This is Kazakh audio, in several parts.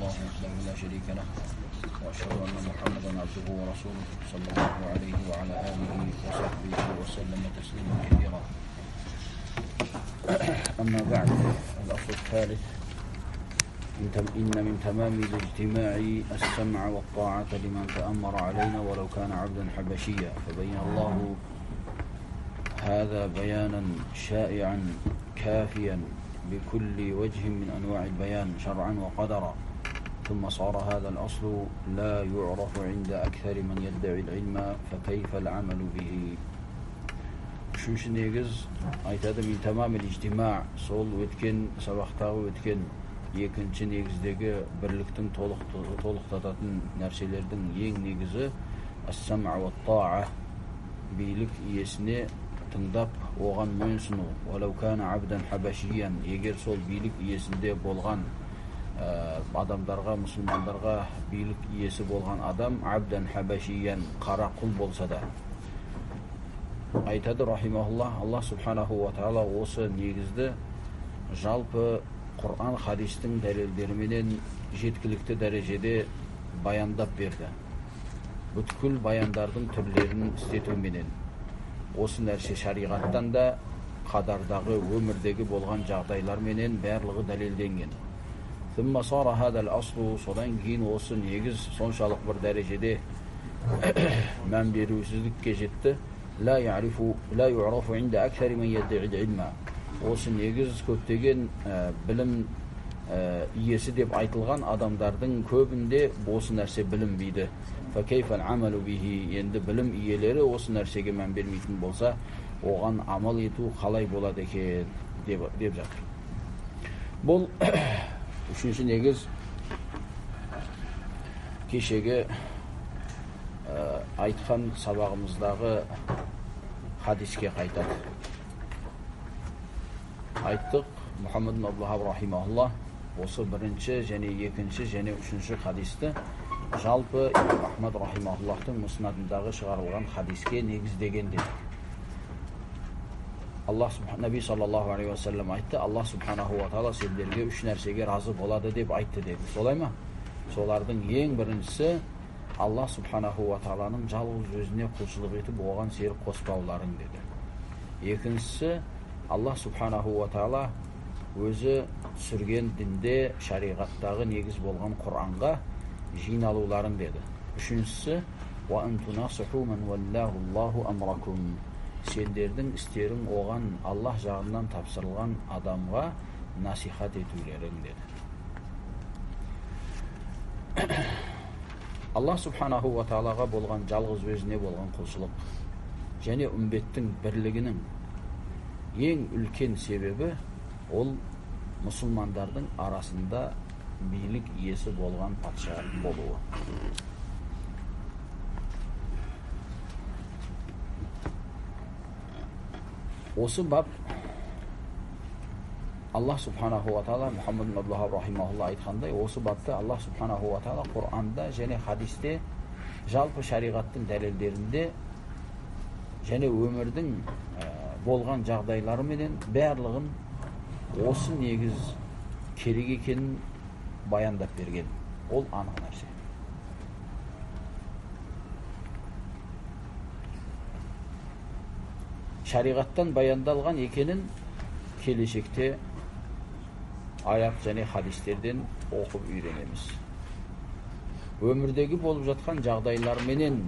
الله وحده لا شريك له وأشهد أن محمدا عبده ورسوله صلى الله عليه وعلى آله وصحبه وسلم تسليما كثيرا. أما بعد، الأصل الثالث: إن من تمام الاجتماع السمع والطاعة لمن تأمر علينا ولو كان عبدا حبشيا، فبين الله هذا بيانا شائعا كافيا بكل وجه من أنواع البيان شرعا وقدرا، ثم صار هذا الأصل لا يعرف عند أكثر من يدعي العلم فكيف العمل به. Üçüncü negiz aytады min tamamil ijtima, sol өткен сабақтағы өткен екінші негіздегі бірліктің толықтататын нәрселердің ең негізі ас-сам'у ват-та'a, билік иесіне тыңдап оған мойынсыну. Валау кана абдан хабашиян, егер сол билік иесінде болған адамдарға, мұсылмандарға билік иесі болған адам абдан хабашиян, қара құл болса да. Айтады рахимахуллах, Аллах субханаху ва таала осы негізді жалпы Құран хадистің дәлелдеріменен жеткілікті дәрежеде баяндап берді. Бүткіл баяндардың түрлерін істетуменен осы нәрсе шариғаттан да қадардағы өмірдегі болған жағдайларменен барлығы дәлелденген. Thumma sara hadal aslu, содан кейін осы негіз соншалық бір дәрежеде мән берусіздікке жетті. La yu'rafu inda akthari man yad'i al-ilma. Осы негіз көптеген білім иесі деп айтылған адамдардың көбінде осы нәрсе білінбейді. Факейфал амалу бихи, енді білім иелері осы нәрсеге мән бермейтін болса, оған амал ету қалай болады екен деп жатыр. Бұл үшінші негіз кешегі айтқан сабағымыздағы хадиске қайтады. Айттық, Мұхаммад ибн Абдул-Ваххаб рахимахуллах осы бірінші және екінші және үшінші хадисті жалпы Имам Ахмад рахимахуллахтың мұснадындағы шығарылған хадиске негіздеген дедік. Наби саллаллаху алейхи ва саллям айтты, Аллах субханаху ва таала сендерге үш нәрсеге разы болады деп айтты деді. Солай ма? Солардың ең біріншісі Аллах субханаху ва тааланың жалғыз өзіне құлшылық етіп оған серік қоспауларың деді. Екіншісі, Аллах субханаху ва таала өзі түсірген дінде шариғаттағы негіз болған Құранға жиналуларың деді. Үшіншісі, ва антунасиху ман валлаху Аллаху амракум, сендердің істерің оған Аллах жағынан тапсырылған адамға насихат етулерің деді. Аллах субханаху ва таалаға болған жалғыз өзіне болған құлшылық және үмбеттің бірлігінің ең үлкен себебі ол мұсылмандардың арасында билік иесі болған патша болуы. Осы бап Аллах субханаху ва таала Мұхаммад ибн Абдул-Ваххаб рахимахуллах айтқандай, осы бапты Аллах субханаху ва таала Құранда және хадисте, жалпы шариғаттың дәлелдерінде және өмірдің болған жағдайлары менен барлығын осы негіз керек екенін баяндап берген. Ол анық нәрсе. Шариғаттан баяндалған екенін келешекте аят және хадистерден оқып үйренеміз. Өмірдегі болып жатқан жағдайлар менен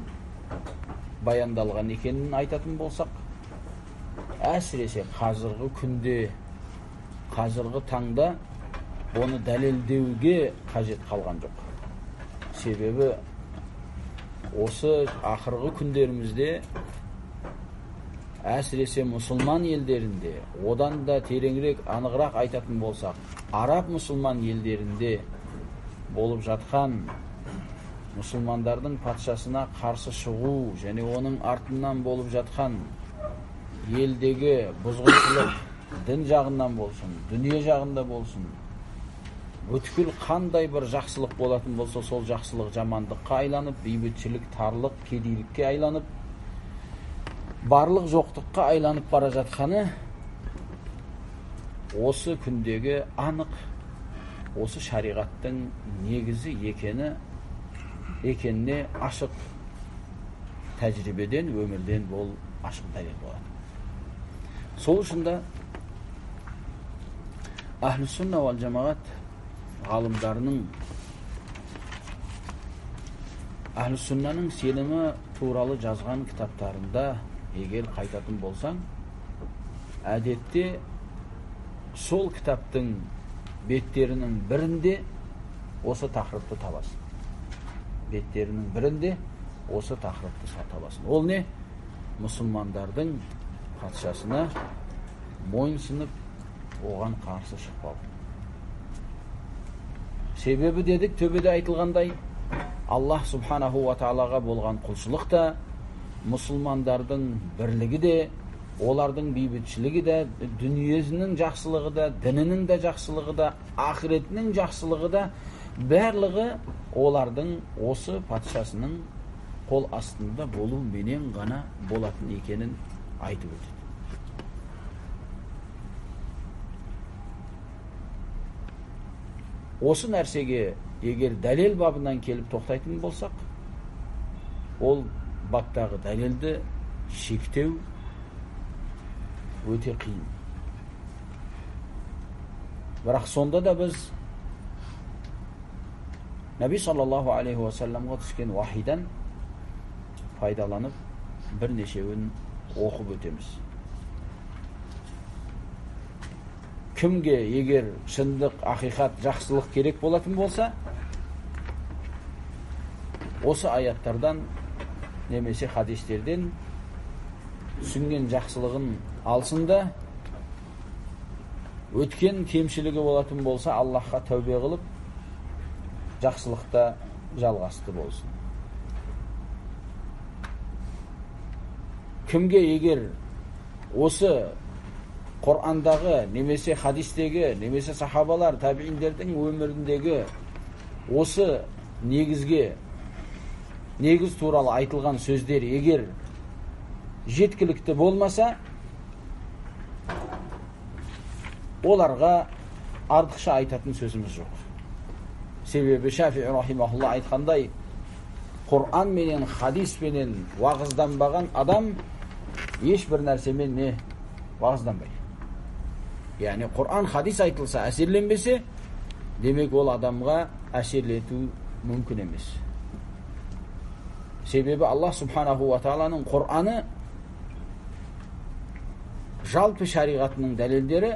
баяндалған екенін айтатын болсақ, әсіресе қазіргі күнде, қазіргі таңда оны дәлелдеуге қажет қалған жоқ. Себебі осы ақырғы күндерімізде әсіресе мұсылман елдерінде, одан да тереңірек анығырақ айтатын болсақ, араб мұсылман елдерінде болып жатқан мұсылмандардың патшасына қарсы шығу және оның артынан болып жатқан елдегі бұзғыншылық, дін жағынан болсын, дүние жағында болсын, бүткіл қандай бір жақсылық болатын болса, сол жақсылық жамандыққа айланып, бейбітшілік тарлық, кедейлікке айланып, барлық жоқтыққа айланып бара жатқаны осы күндегі анық осы шариғаттың негізі екеніне ашық тәжірибеден, өмірден бол ашық дәлел болады. Сол үшін де Ахлус-сунна вал жамағат ғалымдарының Ахлус-суннаның сенімі туралы жазған кітаптарында егер қайтатын болсаң, әдетте сол кітаптың беттерінің бірінде осы тақырыпты табасың. Беттерінің бірінде осы тақырыпты табасың. Ол не? Мұсылмандардың патшасына мойынсынып, оған қарсы шықпау. Себебі дедік, төбеде айтылғандай, Аллах субханаху ва таалаға болған құлшылық та, мұсылмандардың бірлігі де, олардың бейбітшілігі де, дүниесінің жақсылығы да, дінінің де жақсылығы да, ақыретінің жақсылығы да, барлығы олардың осы патшасының қол астында болу менен ғана болатын екенін айтып өтеді. Осы нәрсеге егер дәлел бабынан келіп тоқтайтын болсақ, ол баптағы дәлелді шектеу өте қиын. Бірақ сонда да біз Наби саллаллаху алейхи ва салламға түскен вахидан пайдаланып бірнешеуін оқып өтеміз. Кімге егер шындық, ақиқат, жақсылық керек болатын болса, осы аяттардан немесе хадистерден түсінген жақсылығын алсын да, өткен кемшілігі болатын болса, Аллахқа тәубе қылып, жақсылықта жалғасты болсын. Кімге егер осы Құрандағы, немесе хадистегі, немесе сахабалар, табииндердің өміріндегі осы негіз туралы айтылған сөздер егер жеткілікті болмаса, оларға артықша айтатын сөзіміз жоқ. Себебі Шафии рахимахулла айтқандай, Құран менен, хадис менен уағызданбаған адам ешбір нәрсемен не уағызданбайды. Яғни Құран, хадис айтылса, әсерленбесе, демек ол адамға әсерлету мүмкін емес. Себебі Аллах субханаху ва тааланың Құраны жалпы шариғатының дәлелдері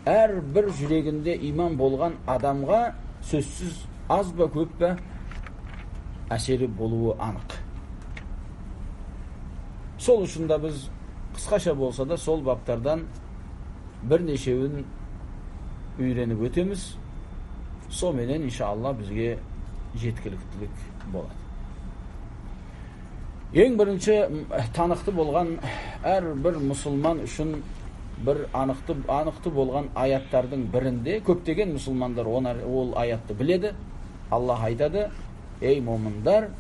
әрбір жүрегінде иман болған адамға сөзсіз аз ба көп па әсері болуы анық. Сол үшін де біз қысқаша болса да сол баптардан бірнешеуін үйреніп өтеміз. Соменен иншалла бізге жеткіліктілік болады. Ең бірінші танықты болған әрбір мұсылман үшін бір анықты болған аяттардың бірінде, көптеген мұсылмандар ол аятты біледі. Аллах айтады: ей момындар,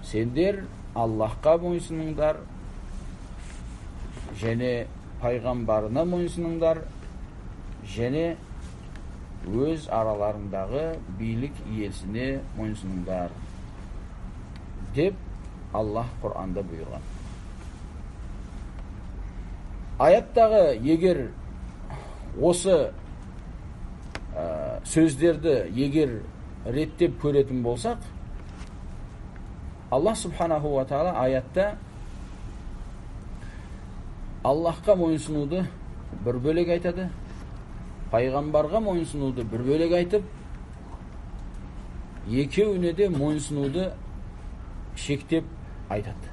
сендер Аллахқа мойынсыныңдар, және пайғамбарына мойынсыныңдар, және өз араларындағы билік иесіне мойынсыныңдар деп Аллах Құранда бұйырған. Аяттағы егер осы сөздерді егер реттеп көретін болсақ, Аллах субханаху ва таала аятта Аллахқа мойынсынуды бір бөлек айтады, пайғамбарға мойынсынуды бір бөлек айтып, екеуіне де мойынсынуды шектеп айтады.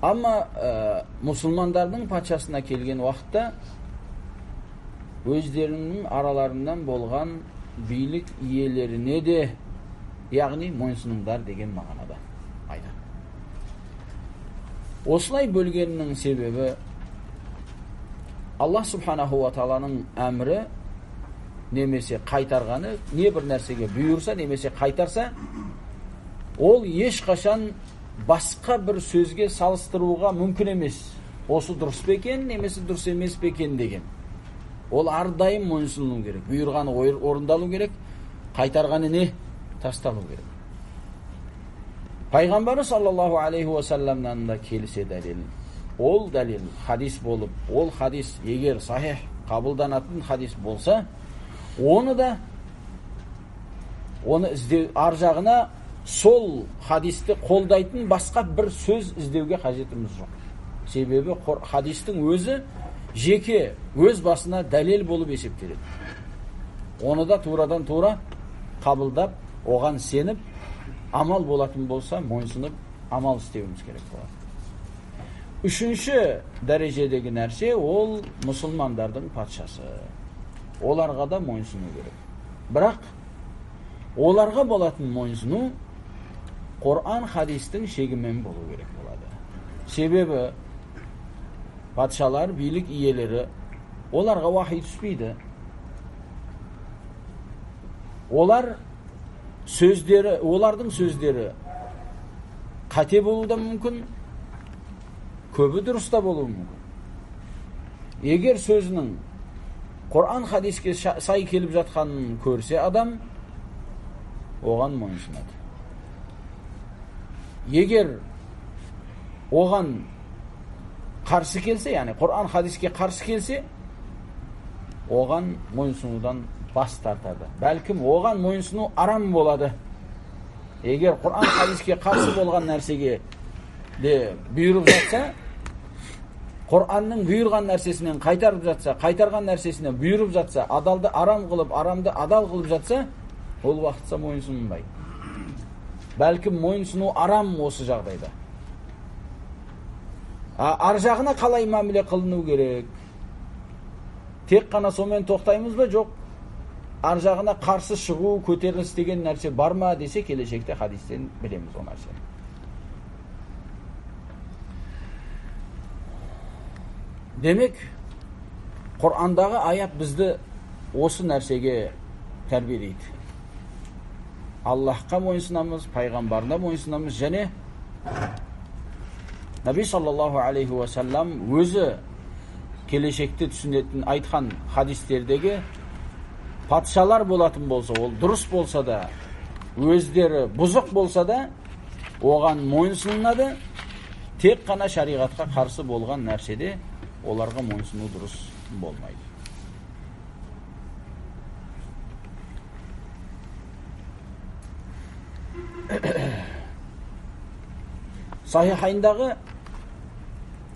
Ama Müslümanların paçasına kelgen vaqtda özlerinin aralarından bolgan bilik iyelerine de яғни мойынсыныңдар деген мағынада айтады. Осылай бөлгеннің себебі Аллах субханаху ва тааланың әмірі немесе қайтарғаны, не бір нәрсеге бұйырса немесе қайтарса, ол ешқашан басқа бір сөзге салыстыруға мүмкін емес. Осы дұрыс па екен немесе дұрыс емес пе екен деген. Ол ардайым мойынсұнуы керек. Бұйырғаны орындалу керек, қайтарғаны не? Тасталу керек. Пайғамбары саллаллаху алейхи ва салламнан да келісе дәлел. Ол дәлел хадис болып, ол хадис егер сахих қабылданатын хадис болса, оны іздеу ар жағына сол хадисті қолдайтын басқа бір сөз іздеуге қажетіміз жоқ. Себебі хадистің өзі жеке өз басына дәлел болып есептеледі. Оны да турадан тура қабылдап, оған сеніп, амал болатын болса, мойынсынып амал істеуіміз керек болады. Үшінші дәрежедегі нәрсе ол мұсылмандардың патшасы. Оларға да мойынсыну керек. Бірақ оларға болатын мойынсыну Құран хадистің шегімен болу керек болады. Себебі патшалар, билік иелері, оларға вахи түспейді. Олардың сөздері қате болуы да мүмкін, көбі дұрыс та болуы мүмкін. Егер сөзінің Құран хадиске сай келіп жатқанын көрсе адам, оған мойынсынады. Егер оған қарсы келсе, яғни Құран хадиске қарсы келсе, оған мойынсынудан бас тартады. Бәлкім оған мойынсыну арам болады. Егер Құран хадиске қарсы болған нәрсеге де бұйырып жатса, Құранның бұйырған нәрсесінен қайтарып жатса, қайтарған нәрсесінен бұйырып жатса, адалды арам қылып, арамды адал қылып жатса, ол уақытса мойынсынбайды. Бәлкім мойынсыну арам осы жағдайда. Ар жағына қалай мәміле қылыну керек? Тек қана сонымен тоқтаймыз ба? Жоқ. Ар жағына қарсы шығу, көтеріліс деген нәрсе бар ма десе, келешекте хадистен білеміз о нәрсені. Демек, Құрандағы аят бізді осы нәрсеге тәрбиелейді. Аллахқа мойынсынамыз, пайғамбарына мойынсынамыз, және Наби саллаллаху алейхи ва саллам өзі келешекте түсінетін айтқан хадистердегі патшалар болатын болса, ол дұрыс болса да, өздері бұзық болса да, оған мойынсынады. Тек қана шариғатқа қарсы болған нәрседе оларға мойынсыну дұрыс болмайды. Сахихайндағы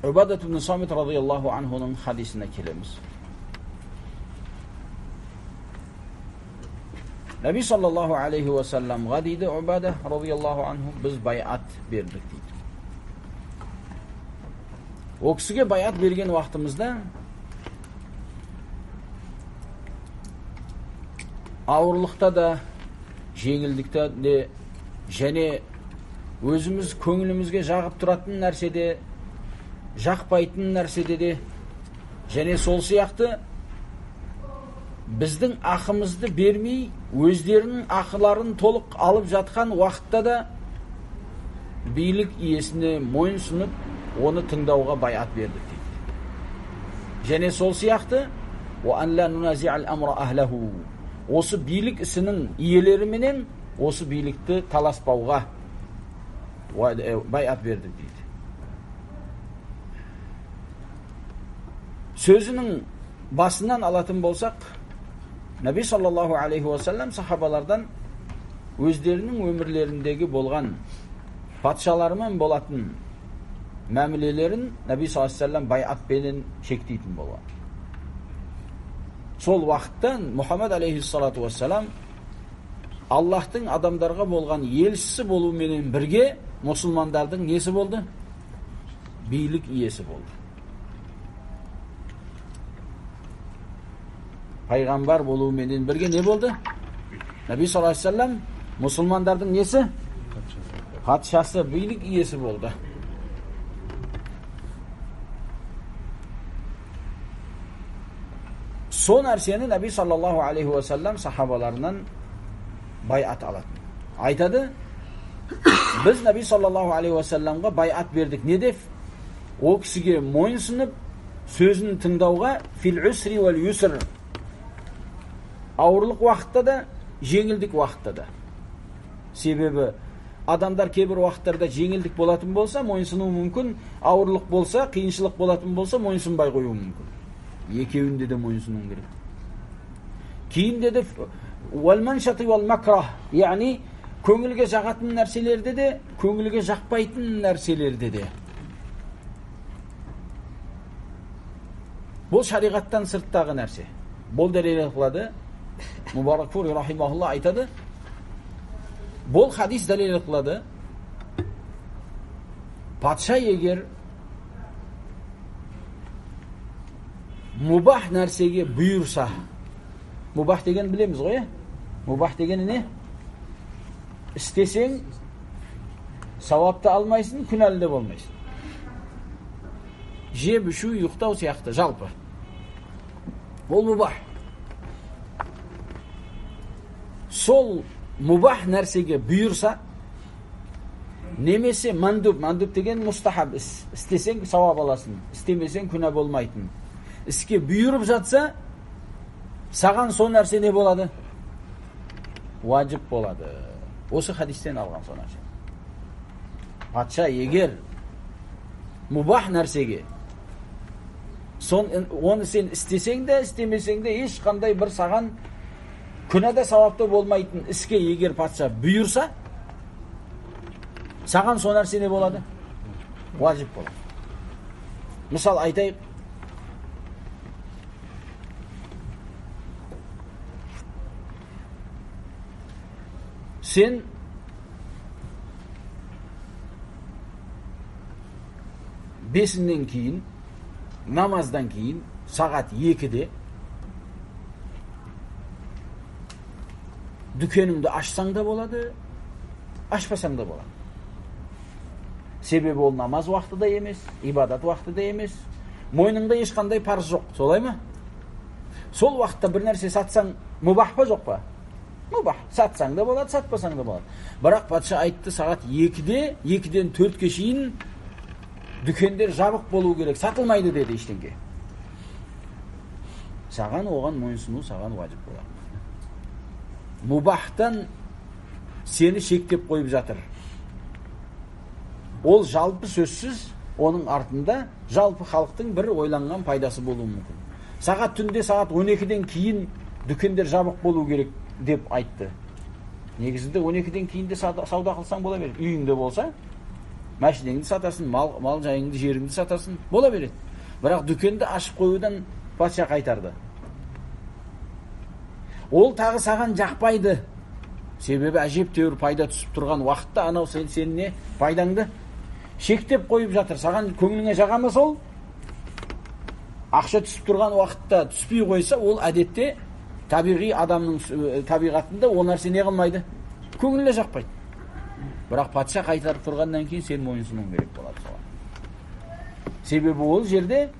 Убадат ибн Самит радияллаху анхуның хадисіне келеміз. Наби саллаллаху алейхи ва салламға дейді Убада радияллаху анху, біз байат бердік дейді. О кісіге байат берген уақытымызда ауырлықта да, жеңілдікте де, және өзіміз көңілімізге жағып тұратын нәрседе, жақпайтын нәрседе де, және сол сияқты біздің ақымызды бермей, өздерінің ақыларын толық алып жатқан уақытта да билік иесіне мойынсынып, оны тыңдауға байат бердік дейді. Және сол сияқты осы билік ісінің иелеріменен осы билікті таласпауға байат бердік дейді. Сөзінің басынан алатын болсақ, Наби саллаллаху алейхи ва саллам сахабалардан өздерінің өмірлеріндегі болған патшаларымен болатын мәмілелерін Наби саллаллаху алейхи ва саллам байатпенен шектейтін болған. Сол уақыттан Мұхаммед алейхиссалату вассалам Аллахтың адамдарға болған елшісі болуменен бірге мұсылмандардың несі болды? Билік иесі болды. Пайғамбар болуменен бірге не болды? Наби саллаллаху алейхи ва саллам мұсылмандардың несі? Патшасы, билік иесі болды. Сол нәрсені Наби саллаллаху алейхи ва саллам сахабаларынан байат алатын. Айтады, біз Наби саллаллаху алейхи ва салламға байат бердік. Не деп? О кісіге мойынсынып, сөзін тыңдауға фил усри вал юср, ауырлық уақытта да, жеңілдік уақытта да. Себебі адамдар кейбір уақыттарда жеңілдік болатын болса, мойынсынуы мүмкін, ауырлық болса, қиыншылық болатын болса, мойынсынбай қоюы мүмкін. Екеуінде де мойынсынуы керек. Кейін деді вал маншати вал макрах, яғни көңілге жағатын нәрселерде де, көңілге жақпайтын нәрселерде де. Бұл шариғаттан сырттағы нәрсе. Бұл дәлел қылады. Мубаракфури рахимахулла айтады. Бұл хадис дәлел қылады. Патша егер мубах нәрсеге бұйырса, мубах деген білеміз ғой, мубах деген не? Істесең сауапты алмайсың, күнәлі де болмайсың. Жеп, ішу, ұйықтау сияқты, жалпы. Ол мубах. Сол мубах нәрсеге бұйырса, немесе мандуб деген мустахаб, істесең сауап аласың, істемесең күнә болмайтын. Іске бұйырып жатса, саған сол нәрсе не болады? Уажib болады. Осы хадистен алған сол нәрсе. Патша егер мубах нәрсеге, оны сен істесең де, істемесең де, ешқандай бір саған күнәда сауапты болмайтын іске егер патша бұйырса, саған сол нәрсе не болады? Уажib болады. Мысал айтайық, сен бесінен кейін, намаздан кейін, сағат 2-де дүкеніңді ашсаң да болады, ашпасаң да болады. Себебі ол намаз уақыты да емес, ибадат уақыты да емес, мойныңда ешқандай парыз жоқ, солай ма? Сол уақытта бір нәрсе сатсаң, мубах па жоқ па? Мубах. Сатсаң да болады, сатпасаң да болады. Бірақ патша айтты, сағат 2-де, 2-ден 4-ге шейін дүкендер жабық болу керек, сатылмайды деді ештеңке. Саған оған мойынсыну, саған уажib болады. Мубахтан сені шектеп қойып жатыр. Ол жалпы сөзсіз, оның артында жалпы халықтың бір ойланған пайдасы болуы мүмкін. Сағат түнде сағат 12-ден кейін дүкендер жабық болу керек деп айтты. Негізінде 12-ден кейін де сауда қылсаң бола береді. Үйіңде болса, машинеңді сатасың, мал жайыңды, жеріңді сатасың, бола береді. Бірақ дүкенді ашып қоюдан патша қайтарды. Ол тағы саған жақпайды. Себебі әжептәуір пайда түсіп тұрған уақытта анау сен не пайдаңды шектеп қойып жатыр. Саған көңіліңе жаға ма сол? Ақша түсіп тұрған уақытта түспей қойса, ол әдетте табиғи адамның табиғатында ол нәрсе не қылмайды? Көңіліне жақпайды. Бірақ патша қайтарып тұрғаннан кейін сен мойынсынуың керек болады соған. Себебі ол жерде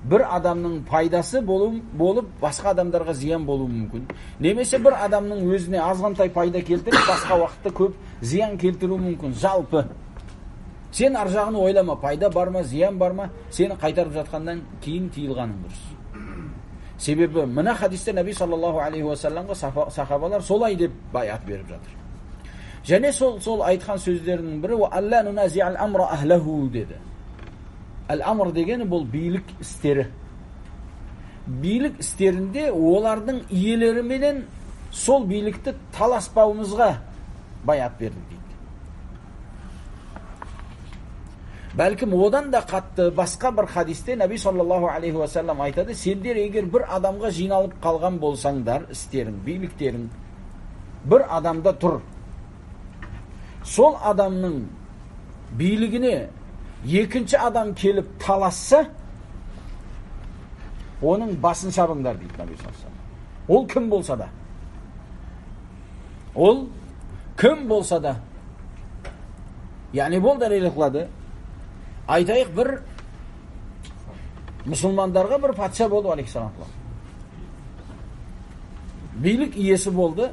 бір адамның пайдасы болып, басқа адамдарға зиян болуы мүмкін. Немесе бір адамның өзіне азғантай пайда келтіріп, басқа уақытта көп зиян келтіруі мүмкін. Жалпы. Сен аржағыны ойлама, пайда бар ма, зиян бар ма, сені қайтарып жатқаннан кейін тиылғаның дұрыс. Себебі мына хадисте Наби саллаллаху алейхи уассаламға сахабалар солай деп баят беріп жатыр. Және сол айтқан сөздерінің бірі «Алла нунази'ал амра ахлаху» деді. Әл-амр дегені бұл билік істері. Билік істерінде олардың иелеріменен сол билікті таласпауымызға баят бердік дейді. Бәлкім одан да қатты басқа бір хадисте Наби саллаллаху алейхи уассалам айтады, сендер егер бір адамға жиналып қалған болсаңдар, істерің, биліктерің бір адамда тұр. Сол адамның билігіне екінші адам келіп таласса, оның басын шабыңдар дейді Наби саллаллаху алейхи уассалам. Ол кім болса да. Ол кім болса да. Яғни бұл дәлел қылады. Айтайық, бір мұсылмандарға бір патша болды, алейхиссалам. Билік иесі болды,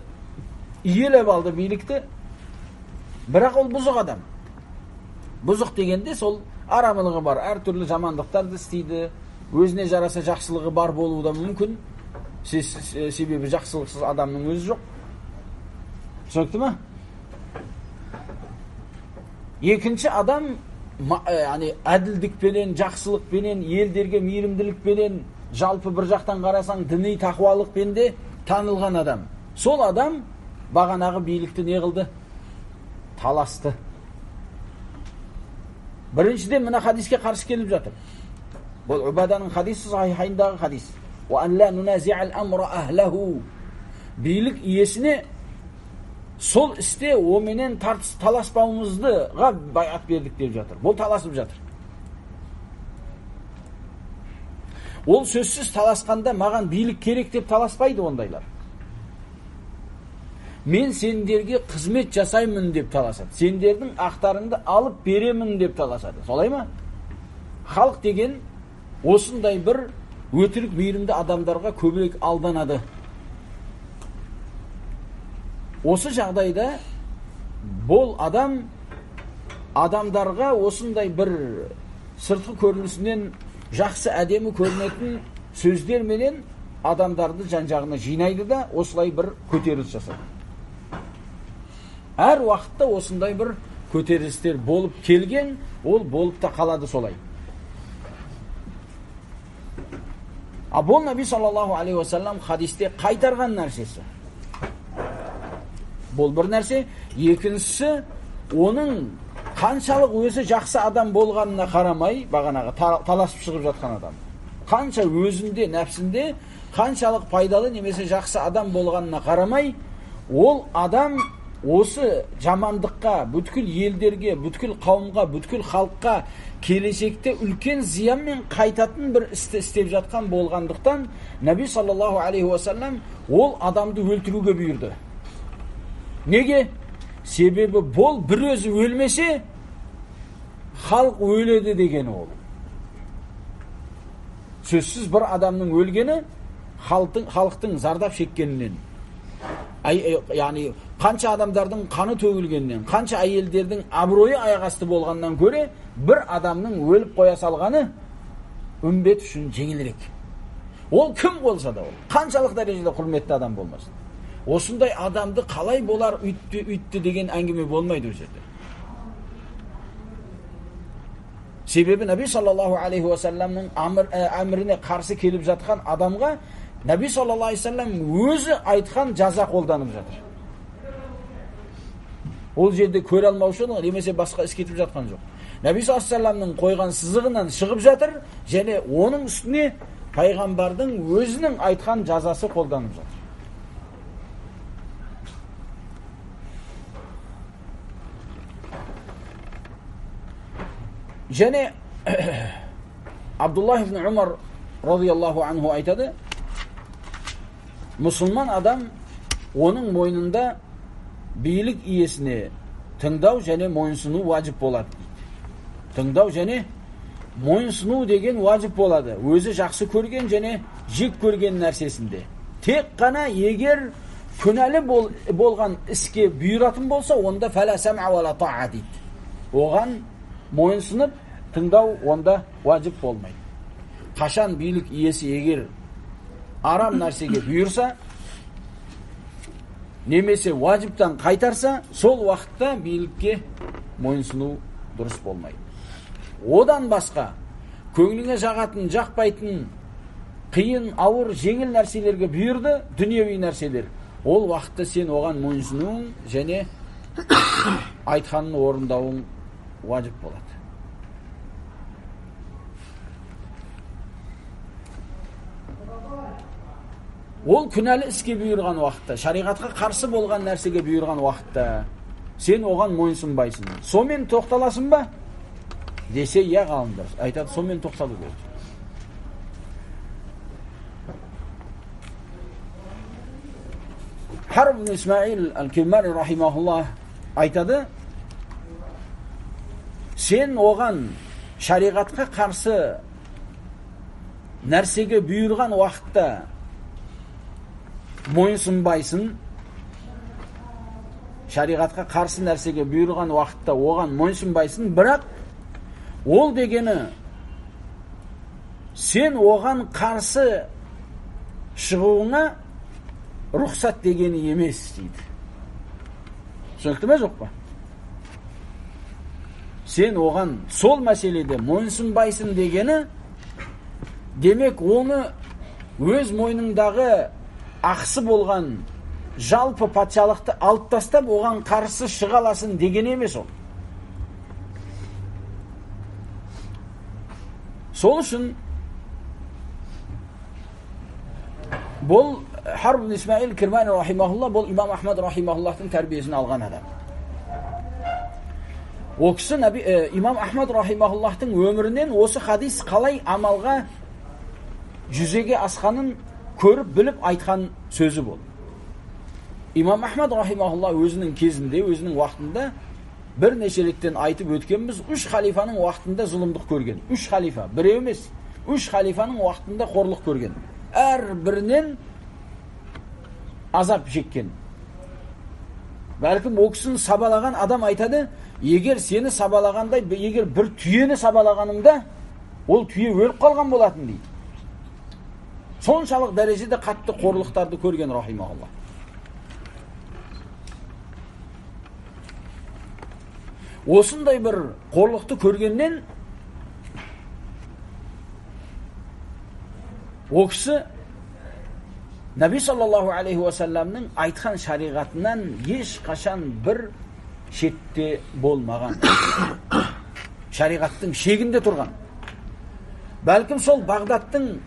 иелеп алды билікті, бірақ ол бұзық адам. Бұзық дегенде сол арамылығы бар, әртүрлі жамандықтарды істейді, өзіне жараса жақсылығы бар болуы да мүмкін. Себебі жақсылықсыз адамның өзі жоқ. Түсінікті ме? Екінші адам әділдікпенен, жақсылықпенен, елдерге мейірімділікпенен, жалпы бір жақтан қарасаң діни тақуалықпен де танылған адам. Сол адам бағанағы билікті не қылды? Таласты. Біріншіден мына хадиске қарсы келіп жатыр. Бұл Убаданың хадисі, Сахихайндағы хадис. وَأَنْ لَا نُنَازِعَ الْأَمْرَ أَهْلَهُ. Билік иесіне сол істе оменен таласпауымыздыға байат бердік деп жатыр. Бұл таласып жатыр. Ол сөзсіз таласқанда маған билік керек деп таласпайды ондайлар. Мен сендерге қызмет жасаймын деп таласады. Сендердің ақтарыңды алып беремін деп таласады. Солай ма? Халық деген осындай бір өтірік мейірімді адамдарға көбірек алданады. Осы жағдайда бұл адамдарға осындай бір сыртқы көрінісінен жақсы әдемі көрінетін сөздерменен адамдарды жан-жағына жинайды да осылай бір көтеріліс жасайды. Әр уақытта осындай бір көтерілістер болып келген, ол болып та қалады солай. Бұл Наби саллаллаху алейхи уассалам хадисте қайтарған нәрсесі. Бұл бір нәрсе. Екіншісі, оның қаншалық өзі жақсы адам болғанына қарамай, бағанағы таласып шығып жатқан адам. Қанша өзінде, нәпсінде, қаншалық пайдалы немесе жақсы адам болғанына қарамай, ол адам осы жамандыққа, бүткіл елдерге, бүткіл қауымға, бүткіл халыққа келешекте үлкен зиянмен қайтатын бір істі істеп жатқан болғандықтан, Наби саллаллаху алейхи уассалам ол адамды өлтіруге бұйырды. Неге? Себебі бұл бір өзі өлмесе, халық өледі дегені ол. Сөзсіз бір адамның өлгені халықтың зардап шеккенінен. Яғни қанша адамдардың қаны төгілгеннен, қанша әйелдердің абыройы аяқасты болғаннан көре, бір адамның өліп қоя салғаны үмбет үшін жеңілірек. Ол кім болса да ол, қаншалық дәрежеде құрметті адам болмасын. Осындай адамды қалай болар үйтті деген әңгіме болмайды ол жерде. Себебі Наби саллаллаху алейхи уассаламның әміріне қарсы келіп жатқан адамға Наби саллаллаху алейхи уассалам өзі айтқан жаза қолданып жатыр. Ол жерде көре алмаушылық немесе басқа іс кетіп жатқан жоқ. Наби саллаллаху алейхи уассаламның қойған сызығынан шығып жатыр, және оның үстіне пайғамбардың өзінің айтқан жазасы қолданып жатыр. Және Абдуллах ибн Умар радияллаху анху айтады, мұсылман адам оның мойнында билік иесіне тыңдау және мойынсыну уажып болады. Тыңдау және мойынсыну деген уажып болады. Өзі жақсы көрген және жек көрген нәрсесінде. Тек қана егер күнәлі болған іске бұйыратын болса, онда фәлә сәмә вәлә та'a дейді. Оған мойынсынып тыңдау онда уажып болмайды. Қашан билік иесі егер арам нәрсеге бұйырса, немесе уажыптан қайтарса, сол уақытта билікке мойынсыну дұрыс болмайды. Одан басқа көңіліңе жағатын, жақпайтын, қиын, ауыр, жеңіл нәрселерге бұйырды, дүниеви нәрселер. Ол уақытта сен оған мойынсынуың және айтқанын орындауың уажып болады. Ол күнәлі іске бұйырған уақытта, шариғатқа қарсы болған нәрсеге бұйырған уақытта сен оған мойынсынбайсың. Сомен тоқталасың ба? Десе, я ғалымдар. Айтады, сомен тоқталу керек. Харб ибн Исмаил ал-Киммари рахимахуллах айтады, сен оған шариғатқа қарсы нәрсеге бұйырған уақытта мойынсынбайсың, шариғатқа қарсы нәрсеге бұйырған уақытта оған мойынсынбайсың, бірақ ол дегені сен оған қарсы шығуыңа рұқсат дегені емес дейді. Түсінікті ме жоқ па? Сен оған сол мәселеде мойынсұнбайсың дегені, демек оны өз мойныңдағы ақысы болған жалпы патшалықты алып тастап, оған қарсы шыға аласың деген емес ол. Сол үшін бұл Harb ibn İsmail Kirmani rahimahullah, бұл имам Ахмад rahimahulлахтың тәрбиесін алған адам. О кісі имам Ахмад rahimahulлахтың өмірінен осы хадис қалай амалға жүзеге асқанын көріп біліп айтқан сөзі болды. İmam Ahmad rahimahullah өзінің кезінде, өзінің уақытында бірнеше реттен айтып өткенбіз, 3 халифаның уақытында зұлымдық көрген. 3 халифа, біреу емес, 3 халифаның уақытында қорлық көрген. Әр бірінен азап жеккен. Бәлкім о кісіні сабалаған адам айтады, егер сені сабалағандай, егер бір түйені сабалағанымда, ол түйе өліп қалған болатын дейді. Соншалық дәрежеде қатты қорлықтарды көрген рахимахулlah. Осындай бір қорлықты көргеннен о кісі Наби саллаллаху алейхи уассаламның айтқан шариғатынан ешқашан бір шетте болмаған. Шариғаттың шегінде тұрған. Бәлкім сол Бағдаттың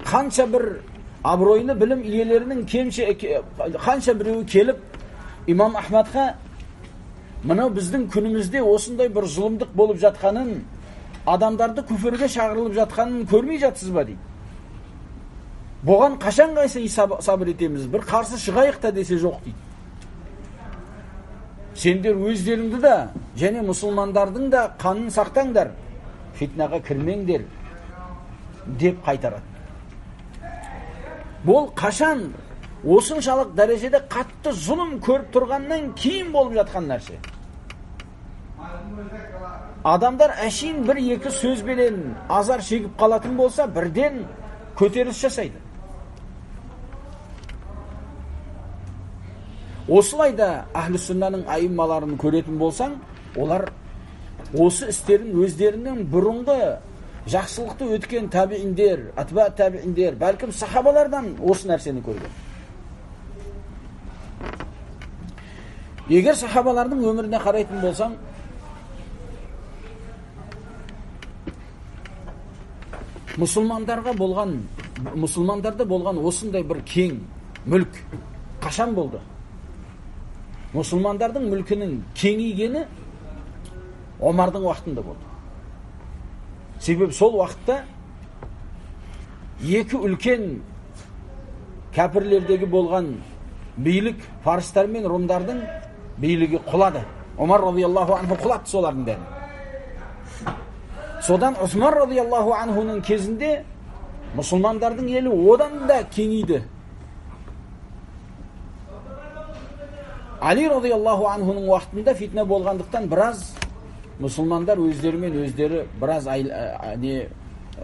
қанша бір абыройлы білім иелерінің қанша біреуі келіп имам Ахмадқа мынау біздің күнімізде осындай бір зұлымдық болып жатқанын, адамдарды күфірге шағырылып жатқанын көрмей жатсыз ба дейді. Бұған қашан қайсы сабыр етеміз, бір қарсы шығайық та десе жоқ дейді. Сендер өздеріңді да және мұсылмандардың да қанын сақтаңдар, фитнаға кірмеңдер деп қайтарады. Бұл қашан осыншалық дәрежеде қатты зұлым көріп тұрғаннан кейін болып жатқан нәрсе. Адамдар әшейін бір-екі сөзбенен азар шегіп қалатын болса, бірден көтеріліс жасайды. Осылайда Ахлі сүннаның айыммаларын көретін болсаң, олар осы істерін өздерінің бұрынғы жақсылықты өткен табииндер, атба табииндер, бәлкім сахабалардан осы нәрсені көрген. Егер сахабалардың өміріне қарайтын болсаң, мұсылмандарда болған осындай бір кең мүлк қашан болды? Мұсылмандардың мүлкінің кеңейгені Омардың уақытында болды. Себебі сол уақытта екі үлкен кәпірлердегі болған билік, фарыстар мен румдардың билігі құлады. Омар радиаллаху анху құлады солардың бәрін. Содан Усман радиаллаху анхуның кезінде мұсылмандардың елі одан да кеңейді. Али радиаллаху анхуның уақытында фитна болғандықтан біраз мұсылмандар өздерімен өздері біраз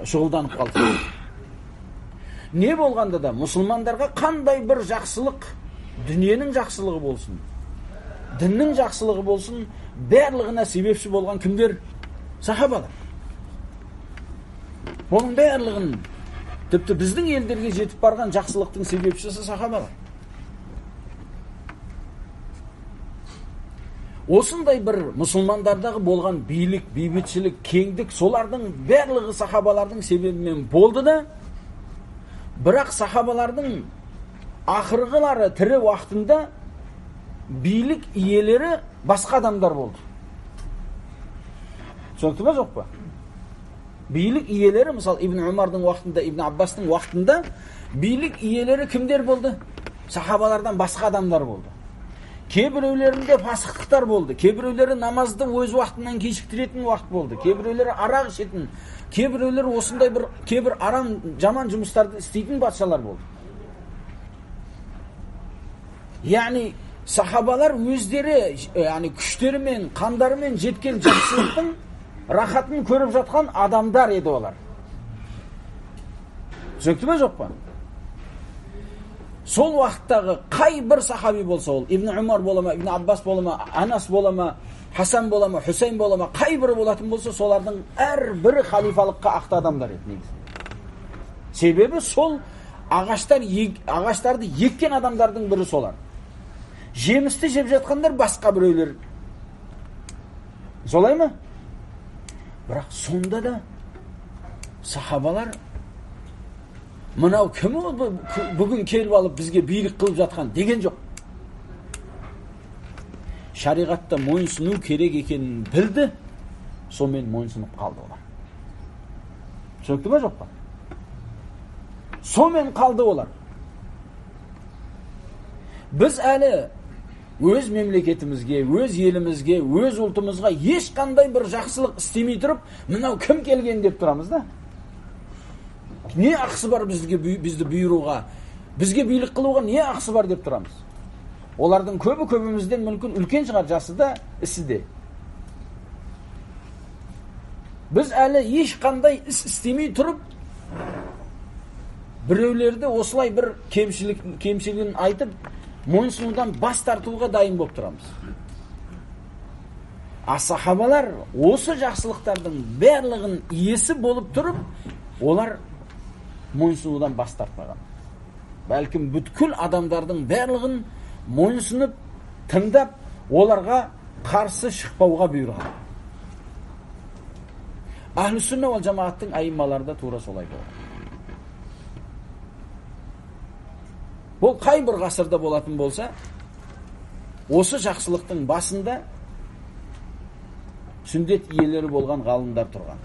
шұғылданып қалды. Не болғанда да мұсылмандарға қандай бір жақсылық, дүниенің жақсылығы болсын, діннің жақсылығы болсын, барлығына себепші болған кімдер? Сахабалар. Оның барлығын, тіпті біздің елдерге жетіп барған жақсылықтың себепшісі сахабалар. Осындай бір мұсылмандардағы болған билік, бейбітшілік, кеңдік, солардың барлығы сахабалардың себебімен болды да, бірақ сахабалардың ақырғылары тірі уақытында билік иелері басқа адамдар болды. Түсінікті ме жоқ па? Билік иелері, мысалы Ибн Умардың уақытында, Ибн Аббастың уақытында билік иелері кімдер болды? Сахабалардан басқа адамдар болды. Кейбіреулерінде фасықтықтар болды, кейбіреулері намазды өз уақытынан кешіктіретін уақыт болды, кейбіреулері арақ ішетін, кейбіреулері осындай бір кейбір арам жаман жұмыстарды істейтін патшалар болды. Яғни сахабалар өздері, күштері мен қандарымен жеткен жақсылықтың рахатын көріп жатқан адамдар еді олар. Түсінікті ме жоқ па? Сол уақыттағы қай бір сахаби болса, ол Ибн Умар бола ма, Ибн Аббас бола ма, Анас бола ма, Хасан бола ма, Хусейн бола ма, қай бірі болатын болса, солардың әрбірі халифалыққа ақты адамдар еді негізі. Себебі сол ағаштарды еккен адамдардың бірі солар. Жемісті жеп жатқандар басқа біреулер. Солай ма? Бірақ сонда да сахабалар мынау кім бүгін келіп алып бізге билік қылып жатқан деген жоқ. Шариғатта мойынсыну керек екенін білді, сонымен мойынсынып қалды олар. Түсінікті ме жоқ па? Сонымен қалды олар. Біз әлі өз мемлекетімізге, өз елімізге, өз ұлтымызға ешқандай бір жақсылық істемей тұрып, мынау кім келген деп тұрамыз да? Не ақысы бар бізді бұйыруға, бізге билік қылуға не ақысы бар деп тұрамыз? Олардың көбімізден мүмкін үлкен шығар, жасы да, ісі де. Біз әлі ешқандай іс істемей тұрып, біреулерді осылай бір кемшілігін айтып, мойынсынудан бас тартуға дайын болып тұрамыз. Сахабалар осы жақсылықтардың барлығын иесі болып тұрып, олар мойынсынудан бас тартпаған. Бәлкім бүткіл адамдардың барлығын мойынсынып, тыңдап, оларға қарсы шықпауға бұйырған. Ахлүс-сүнна уал жамааттың айыммаларында тура солай болды. Бұл қай бір ғасырда болатын болса, осы жақсылықтың басында сүндет иелері болған ғалымдар тұрған.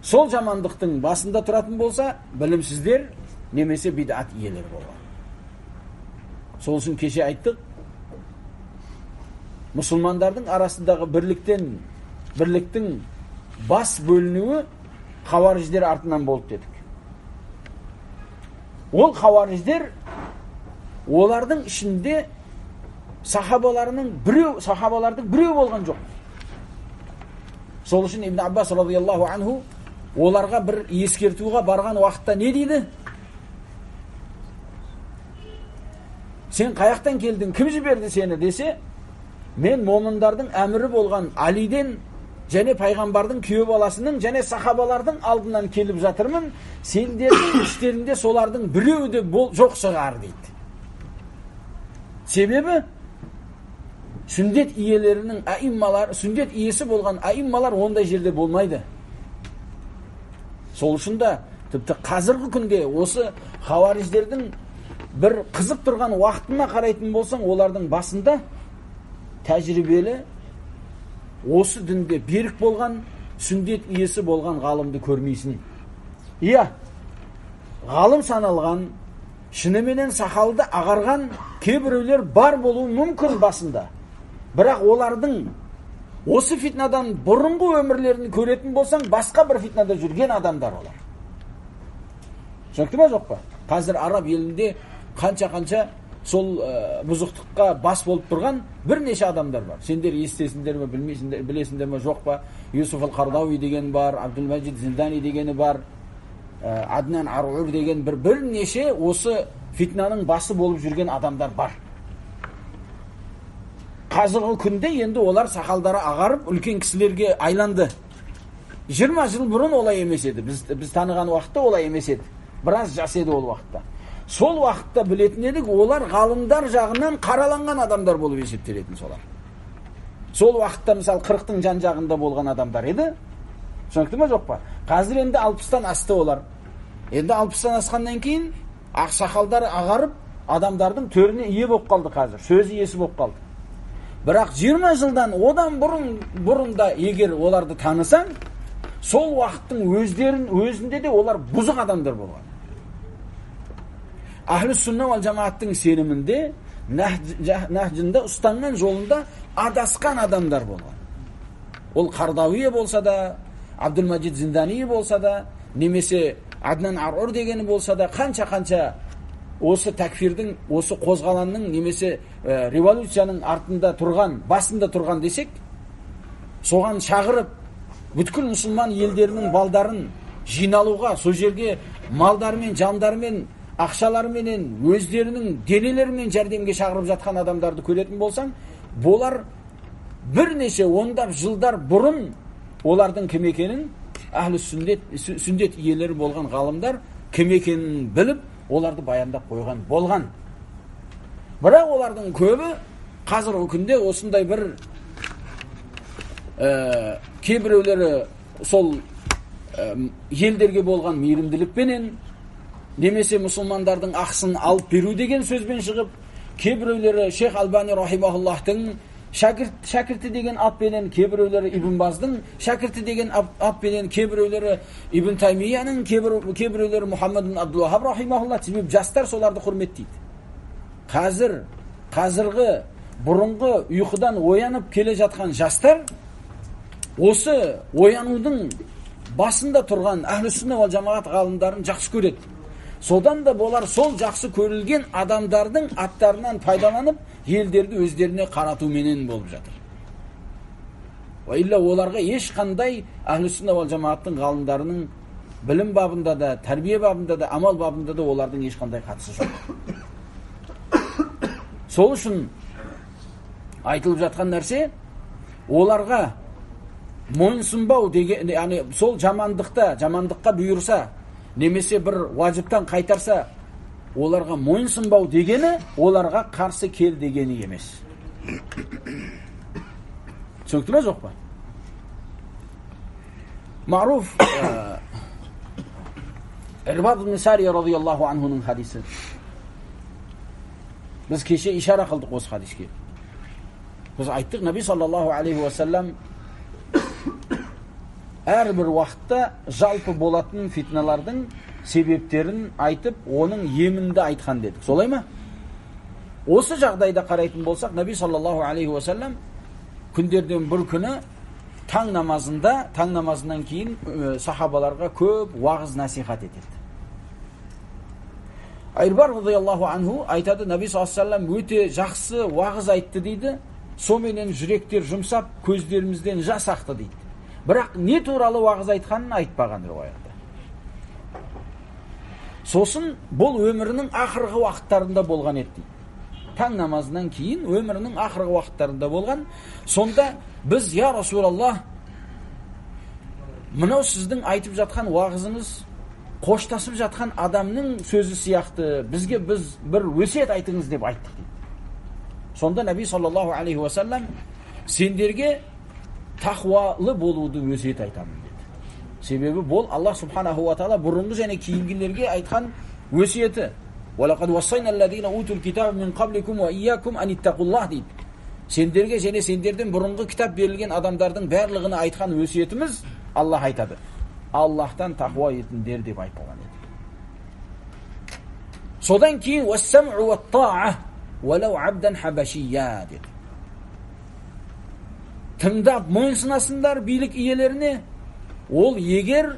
Сол жамандықтың басында тұратын болса, білімсіздер немесе бидат иелері болған. Сол үшін кеше айттық, мұсылмандардың арасындағы бірліктің бас бөлінуі хауариждер артынан болды дедік. Ол хауариждер, олардың ішінде сахабалардың біреу болған жоқ. Сол үшін Ибн Аббас радиаллаху анху оларға бір ескертуға барған уақытта не дейді? Сен қаяқтан келдің, кім жіберді сені десе, мен момындардың әмірі болған Алиден және пайғамбардың күйеу баласының және сахабалардың алдынан келіп жатырмын, сендердің іштерінде солардың біреуі де жоқ шығар дейді. Себебі сүндет иелерінің сүндет иесі болған аиммалар ондай жерде болмайды. Сол үшін да тіпті қазіргі күнде осы хауариждердің бір қызып тұрған уақытына қарайтын болсаң, олардың басында тәжірибелі, осы дінде берік болған, сүндет иесі болған ғалымды көрмейсің. Иә, ғалым саналған, шыныменен сақалды ағарған кейбіреулер бар болуы мүмкін басында. Бірақ олардың осы фитнадан бұрынғы өмірлерін көретін болсаң, басқа бір фитнада жүрген адамдар олар. Түсінікті ме жоқ па? Қазір араб елінде қанша сол бұзықтыққа бас болып тұрған бірнеше адамдар бар. Сендер естесіңдер ме, білесіңдер ме жоқ па? Юсуф ал-Қардауи деген бар, Абдул-Маджид Зиндани дегені бар, Аднан Арур деген бірнеше осы фитнаның басы болып жүрген адамдар бар. Қазіргі күнде енді олар сақалдары ағарып, үлкен кісілерге айланды. 20 жыл бұрын олай емес еді. Біз таныған уақытта олай емес еді. Біраз жас еді ол уақытта. Сол уақытта білетін едік, олар ғалымдар жағынан қараланған адамдар болып есептелетін солар. Сол уақытта мысалы 40-тың жан жағында болған адамдар еді. Түсінікті ме жоқ па? Қазір енді 60-тан асты олар. Енді 60-тан асқаннан кейін ақсақалдар ағарып, адамдардың төріне ие болып қалды қазір. Сөз иесі болып қалды. Бірақ 20 жылдан одан бұрында егер оларды танысаң, сол уақыттың өзінде де олар бұзық адамдар болған. Ахлүс-сүнна уал жамааттың сенімінде, нахжында ұстанған жолында адасқан адамдар болған. Ол Қардауи болса да, Абдул-Маджид Зиндани болса да, немесе Аднан Арур дегені болса да, қанша осы тәкфирдің, осы қозғаланның, немесе революцияның артында тұрған, басында тұрған десек, соған шағырып, бүткіл мұсылман елдерінің балдарын жиналуға, сол жерге малдармен, жандармен, ақшаларменен, өздерінің денелерімен жәрдемге шақырып жатқан адамдарды көретін болсаң, болар бірнеше ондап жылдар бұрын олардың кім екенін, әхлі сүндет иелері болған ғалымдар кім екенін біліп, оларды баяндап қойған болған. Бірақ олардың көбі қазіргі күнде осындай бір кейбіреулері сол елдерге болған мейірімділікпенен, немесе мұсылмандардың ақысын алып беру деген сөзбен шығып, кейбіреулері Шейх Албани рахимахуллахтың шәкірті деген атпенен, кейбіреулері Ибн Баздың шәкірті деген атпенен, кейбіреулері Ибн Таймияның, кейбіреулері Мұхаммад ибн Абдул-Вахаб рахимахуллах, себебі жастар соларды құрметтейді. Қазіргі бұрынғы ұйқыдан оянып келе жатқан жастар осы оянудың басында тұрған әхлі сүнна вал жамағат ғалымдарын жақсы көреді. Содан да болар сол жақсы көрілген адамдардың аттарынан пайдаланып, елдерді өздеріне қаратуменен болып жатыр. Илля оларға ешқандай әхлі сүнна вал жамағаттың ғалымдарының білім бабында да, тәрбие бабында да, амал бабында да олардың ешқандай қатысы жоқ. Сол үшін айтылып жатқан нәрсе, оларға мойынсынбау деген, яғни сол жамандыққа бұйырса, немесе бір уажиптан қайтарса, оларға мойынсынбау дегені, оларға қарсы кел дегені емес. Түсінікті ме, жоқ па? Маруф Ирбад ибн Сария радияллаху анхуның хадисі. Біз кеше ишара қылдық осы хадиске. Біз айттық, Наби саллаллаху алейхи уассалам әрбір уақытта жалпы болатын фитналардың себептерін айтып, оның емінді айтқан дедік. Солай ма? Осы жағдайда қарайтын болсақ, Наби саллаллаху алейхи уассалам күндерден бір күні таң намазынан кейін сахабаларға көп уағыз насихат етеді. Айрбар радияллаху анху айтады, Наби саллаллаху алейхи уассалам өте жақсы уағыз айтты дейді, соменен жүректер жұмсап, көздерімізден жас ақты дейді. Бірақ не туралы уағыз айтқанын айтпаған риуаятта. Сосын бұл өмірінің ақырғы уақыттарында болған еді дейді. Таң намазынан кейін өмірінің ақырғы уақыттарында болған. Сонда біз, я Расулаллах, мынау сіздің айтып жатқан уағызыңыз қоштасып жатқан адамның сөзі сияқты, бізге бір өсиет айтыңыз деп айттық дейді. Сонда Наби саллаллаху алейхи уассалам сендерге тақуалы болуды өсиет айтамын деді. Себебі бұл Аллах субханаху ва таала бұрынғы және кейінгілерге айтқан өсиеті. وَلَقَدْ وَصَّيْنَا الَّذِينَ أُوتُوا الْكِتَابَ مِنْ قَبْلِكُمْ وَإِيَّاكُمْ أَنِ اتَّقُوا اللَّهَ дейді. Сендерге және сендерден бұрынғы кітап берілген адамдардың барлығына айтқан өсиетіміз, Аллах айтады, Аллахтан тақуа етіңдер деп айтылған еді. Содан кейін وَالسَّمْعُ وَالطَّاعَةُ وَلَوْ عَبْدًا حَبَشِيًّا деді. Тыңдап мойынсынасыңдар билік иелеріне, ол егер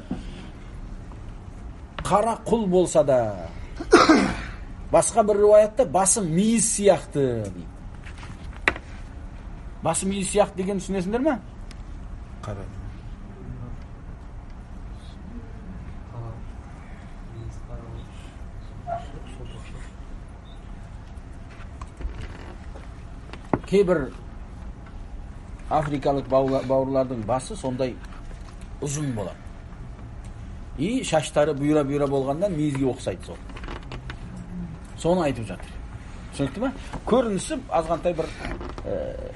қара құл болса да. Басқа бір риуаятта басы мейіз сияқты дейді. Басы мейіз сияқты деген түсінесіңдер ме? Қара. Кейбір африкалық бауырлардың басы сондай ұзын болады. И шаштары бұйра болғандан мейізге ұқсайды сол. Соны айтып жатыр. Түсінікті ме? Көрінісі азғантай бір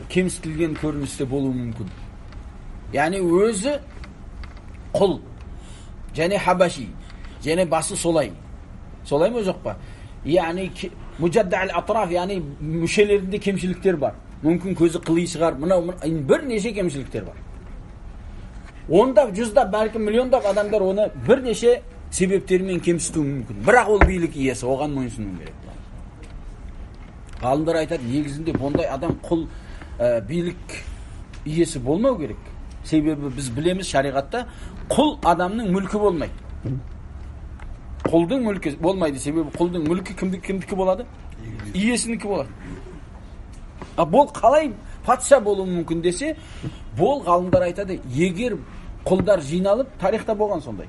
кемсітілген көріністе болуы мүмкін. Яғни өзі құл, және хабаши, және басы солай. Солай ма жоқ па? Яғни мужаддал атраф, яғни мүшелерінде кемшіліктер бар. Мүмкін көзі қыли шығар, бірнеше кемшіліктер бар. Ондап, жүздап, бәлкім миллиондап адамдар оны бірнеше себептермен кемсітуі мүмкін. Бірақ ол билік иесі, оған мойынсыну керек. Ғалымдар айтады, негізінде бұндай адам құл билік иесі болмау керек. Себебі біз білеміз шариғатта құл адамның мүлкі болмайды. Құлдың мүлкі болмайды. Себебі құлдың мүлкі кімдікі болады? Иесінікі болады. Бұл қалай патша болуы мүмкін десе, бұл ғалымдар айтады, егер құлдар жиналып, тарихта болған сондай.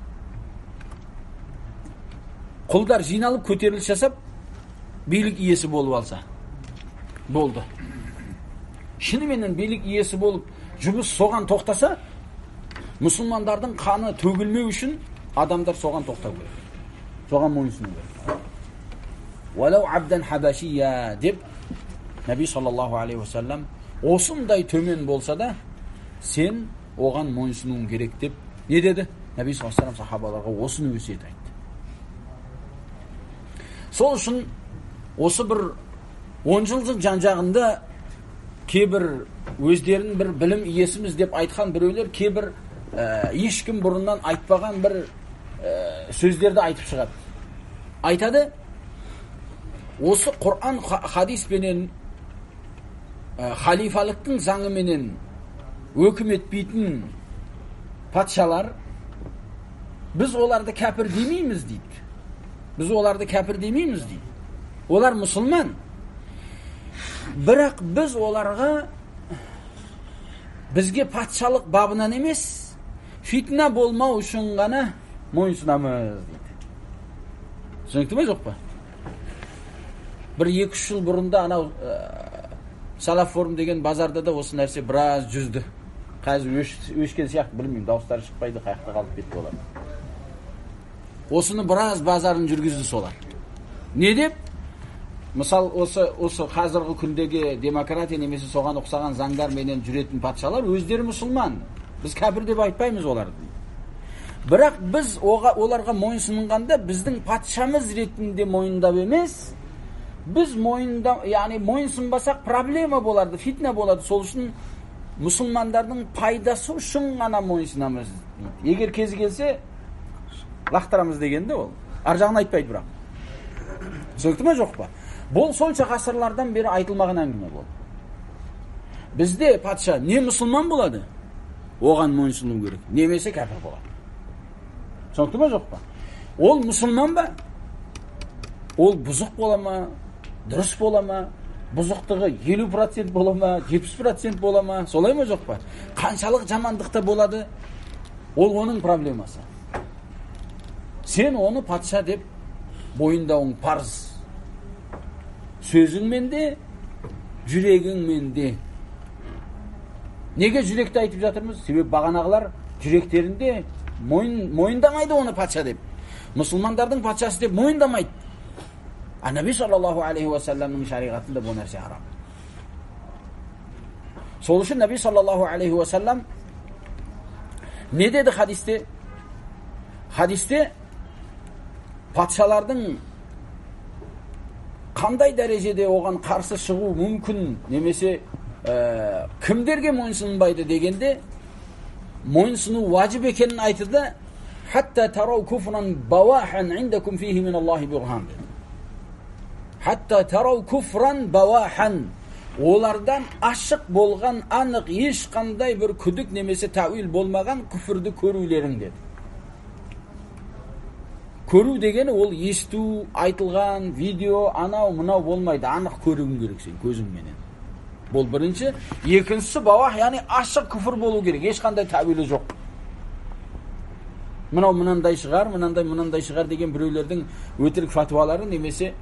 құлдар жиналып көтеріліс жасап билік иесі болып алса болды. Шыныменен билік иесі болып жұмыс соған тоқтаса, мұсылмандардың қаны төгілмеу үшін адамдар соған тоқтау керек. Соған мойынсыну керек. Уалау абдан хабашия деп Наби саллаллаху алейхи ва саллям осындай төмен болса да сен оған мойынсынуың керек деп не деді? Наби саллаллаху алейхи ва саллям сахабаларға осыны өсиет айтты. Сол үшін осы бір 10 жылдың жан-жағында кейбір өздерін бір білім иесіміз деп айтқан біреулер кейбір ешкім бұрыннан айтпаған бір сөздерді айтып шығады. Айтады, осы Құр'ан хадиспенен халифалықтың заңыменен өкім етпейтін патшалар, біз оларды кәпір демейміз дейді. Біз оларды кәпір демейміз дейді. Олар мұсылман. Бірақ біз оларға бізге патшалық бабынан емес, фитна болмау үшін ғана мойынсынамыз дейді. Түсінікті ме жоқ па? Бір 2-3 жыл бұрында анау Салаф форум деген базарда да осы нәрсе біраз жүзді. Қазір өшкен сияқты, білмеймін, дауыстары шықпайды, қаяқта қалып кетті олар. Осыны біраз базарын жүргізді солар. Не деп? Мысал, осы қазіргі күндегі демократия немесе соған ұқсаған заңдар менен жүретін патшалар өздері мұсылман. Біз кәпір деп айтпаймыз оларды. Бірақ біз оларға мойынсынғанда біздің патшамыз ретінде мойындап емес, біз мойынсынбасақ проблема болады, фитна болады. Сол үшін мұсылмандардың пайдасы үшін ғана мойынсынамыз. Егер кезі келсе, лақтырамыз дегенде ол. Ар жағын айтпайды бірақ. Түсінікті ме жоқ па? Бұл сонша ғасырлардан бері айтылмаған әңгіме болды. Бізде патша не мұсылман болады, оған мойынсыну керек, немесе кәпір болады. Түсінікті ме жоқ па? Ол мұсылман ба? Ол бұзық бола ма, дұрыс бола ма, бұзықтығы 50% бола ма, 70% бола ма, солай ма жоқ па? Қаншалық жамандықта болады, ол оның проблемасы. Сен оны патша деп бойындауың парыз. Сөзіңмен де, жүрегіңмен де. Неге жүректі айтып жатырмыз? Себебі бағанағылар жүректерінде мойындамайды оны патша деп. Мұсылмандардың патшасы деп мойындамайды. Наби саллаллаху алейхи ва салламның шариғатында бұл нәрсе харам. Сол үшін Наби саллаллаху алейхи ва саллам не деді хадисте? Хадисте патшалардың қандай дәрежеде оған қарсы шығу мүмкін, немесе кімдерге мойынсынбайды дегенде, мойынсыну важиб екенін айтты. Хатта тарау куфран бавахан индакум фихи мин Аллахи бурхан. Хатта тарау куфран бавахан. Олардан ашық болған, анық, ешқандай бір күдік немесе тәуил болмаған күфірді көрулерің деді. Көру дегені ол есту, айтылған, видео, анау, мынау болмайды. Анық көруің керек сен, көзіңменен. Бұл бірінші. Екіншісі бавах, яғни ашық күфір болу керек. Ешқандай тәуилі жоқ. Мынау мынандай шығар деген біреулердің өтірік фатуалары немесе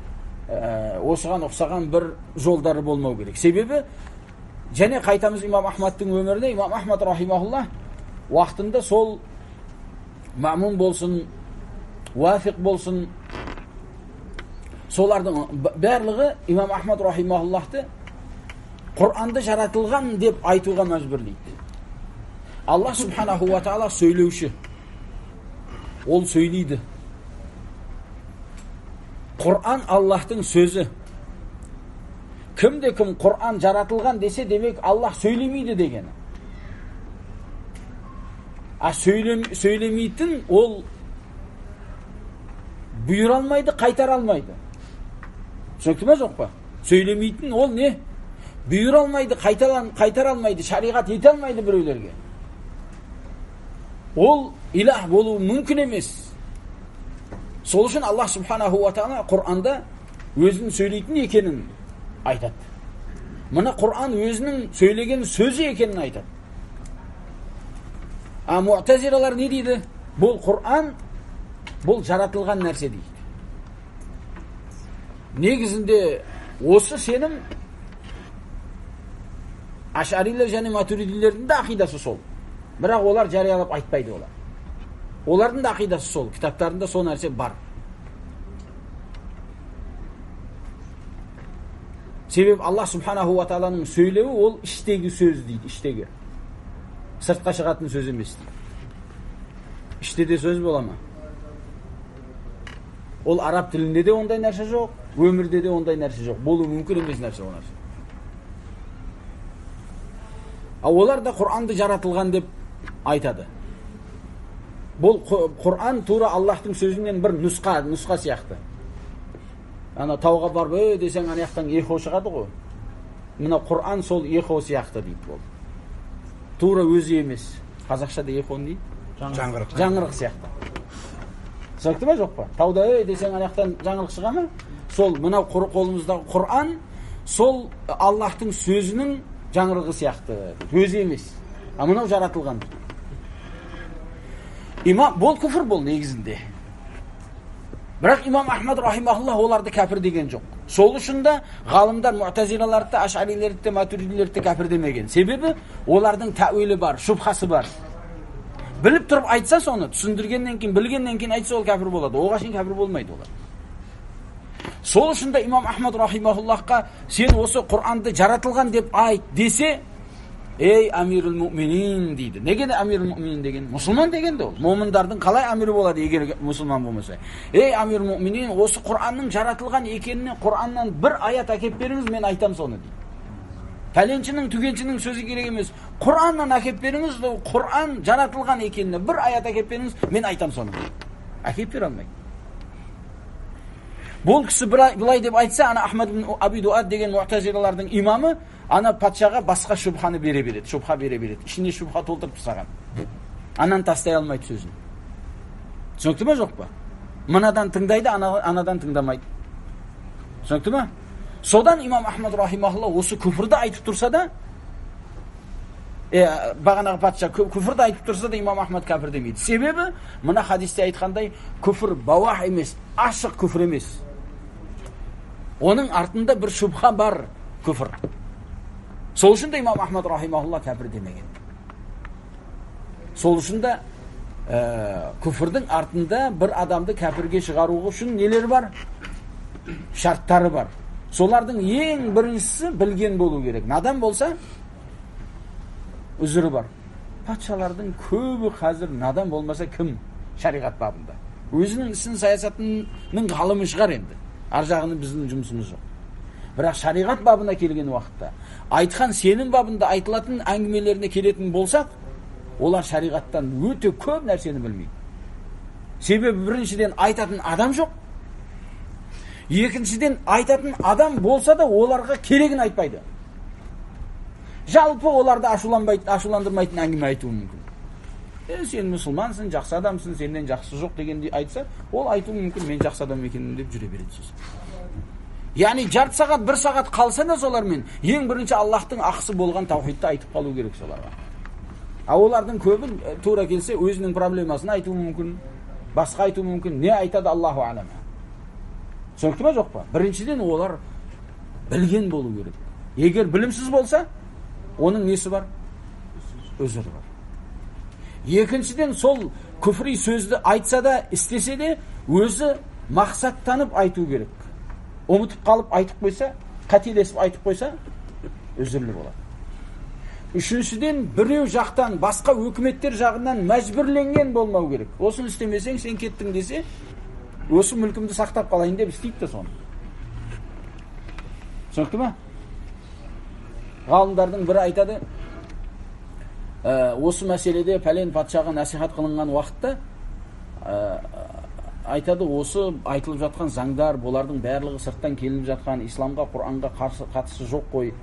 осыған ұқсаған бір жолдары болмау керек. Себебі, және қайтамыз имам Ахмадтың өміріне, имам Ахмад рахимахуллах уақытында сол мамун болсын, уафиқ болсын, солардың барлығы имам Ахмад рахимахуллахты Құр'анды жаратылған деп айтуға мәжбүрлейді. Аллах субханаху ва таала сөйлеуші. Ол сөйлейді. Құр'ан Аллахтың сөзі. Кімде-кім Құр'ан жаратылған десе, демек Аллах сөйлемейді дегені. Сөйлемейтін ол бұйыра алмайды, қайтара алмайды. Түсінікті ме жоқ па? Сөйлемейтін ол не? Бұйыра алмайды, қайтара алмайды, шариғат ете алмайды біреулерге. Ол илах болуы мүмкін емес. Сол үшін Аллах субханаху ва таала Құр'анда өзінің сөйлейтін екенін айтады. Мына Құр'ан өзінің сөйлеген сөзі екенін айтады. Муътазилалар не дейді? Бұл Құр'ан, бұл жаратылған нәрсе дейді. Негізінде осы сенім Ашарилер және Матуридилердің де ақидасы сол. Бірақ олар жариялап айтпайды олар. Олардың да ақидасы сол, кітаптарында сол нәрсе бар. Себебі Аллах Субханаху ва Тааланың сөйлеуі ол іштегі сөз дейді, іштегі. Сыртқа шығатын сөз емес дейді. Іште де сөз бола ма? Ол араб тілінде де ондай нәрсе жоқ, өмірде де ондай нәрсе жоқ. Болу мүмкін емес нәрсе ол нәрсе. Олар да Құранды жаратылған деп айтады. Бұл Құран тура Аллахтың сөзінен бір нұсқа сияқты. Ана тауға барып десең, ана жақтан эхо шығады ғой. Мына Құран сол эхо сияқты дейді бұл. Тура өзі емес. Қазақшада эхо не дейді? Жаңғырық сияқты. Түсінікті ме жоқ па? Тауда десең, ана жақтан жаңғырық шыға ма? Сол мына қолымыздағы Құран сол Аллахтың сөзінің жаңғырығы сияқты. Өзі емес. Мынау жаратылған. Бұл күфір бұл негізінде. Бірақ имам Ахмад рахимахуллах оларды кәпір деген жоқ. Сол үшін де ғалымдар Муътазилаларды, Ашарилерді, Матуридилерді кәпір демеген. Себебі олардың тәуилі бар, шубхасы бар. Біліп тұрып айтса соны, түсіндіргеннен кейін, білгеннен кейін айтса ол кәпір болады. Оған шейін кәпір болмайды олар. Сол үшін де имам Ахмад рахимахуллахқа сен осы Құранды жаратылған деп айт десе, ей амирул муъминин дейді. Неге амирул муъминин деген? Мұсылман деген де ол. Момындардың қалай амирі болады егер мұсылман болмаса? Ей амирул муъминин, осы Құранның жаратылған екеніне Құраннан бір аят әкеп беріңіз, мен айтам соны дейді. Пәленшінің, түгеншінің сөзі керек емес. Құраннан әкеп беріңіз, Құран жаратылған екеніне бір аят әкеп беріңіз, мен айтам соны дейді. Әкеп бере алмайды. Бұл кісі былай деп айтса, ана Ахмад ибн Аби Дуад деген Муътазилалардың имамы ана патшаға басқа шубханы бере береді, шубха бере береді. Ішіне шубха толтырып тастаған. Анан тастай алмайды сөзін. Түсінікті ме жоқ па? Мынадан тыңдайды, анадан тыңдамайды. Түсінікті ме? Содан имам Ахмад рахимахулла осы күфірді айтып тұрса да, бағанағы патша күфірді айтып тұрса да имам Ахмад кәпір демейді. Себебі мына хадисте айтқандай күфір бауах емес, ашық күфір емес. Оның артында бір шубха бар күфір. Сол үшін де имам Ахмад рахимахулла кәпір демеген. Сол үшін де күфірдің артында бір адамды кәпірге шығару үшін нелер бар? Шарттары бар. Солардың ең біріншісі білген болу керек. Надан болса үзірі бар. Патшалардың көбі қазір надан болмаса кім? Шариғат бабында. Өзінің ісін саясатының ғалымы шығар енді. Ар жағының біздің жұмысымыз жоқ. Бірақ шариғат бабына келген уақытта айтқан сенім бабында айтылатын әңгімелеріне келетін болсақ, олар шариғаттан өте көп нәрсені білмейді. Себебі біріншіден айтатын адам жоқ. Екіншіден айтатын адам болса да оларға керегін айтпайды. Жалпы оларды ашуландырмайтын әңгіме айтуы мүмкін. Сен мұсылмансың, жақсы адамсың, сенден жақсы жоқ дегенде айтса, ол айтуы мүмкін, мен жақсы адам екенмін деп жүре береді сөз. Яғни жарты сағат, бір сағат қалса да солармен ең бірінші Аллахтың ақысы болған таухидты айтып қалу керек соларға. Олардың көбін тура келсе өзінің проблемасын айтуы мүмкін, басқа айтуы мүмкін, не айтады Аллаху алама. Түсінікті ме жоқ па? Біріншіден олар білген болу керек. Егер білімсіз болса, оның несі бар? Өзірі бар. Екіншіден сол күфри сөзді айтса да, істесе де, өзі мақсаттанып айту керек. Ұмытып қалып айтып қойса, қателесіп айтып қойса, өзірлі болады. Үшіншіден, біреу жақтан, басқа өкіметтер жағынан мәжбүрленген болмау керек. Осыны істемесең, сен кеттің десе, осы мүлкімді сақтап қалайын деп істейді соны. Түсінікті ме? Ғалымдардың бірі айтады, осы мәселеде пәлен патшаға насихат қылынған уақытта айтады, осы айтылып жатқан заңдар, болардың барлығы сырттан келініп жатқан, исламға, Құранға қатысы жоқ қой.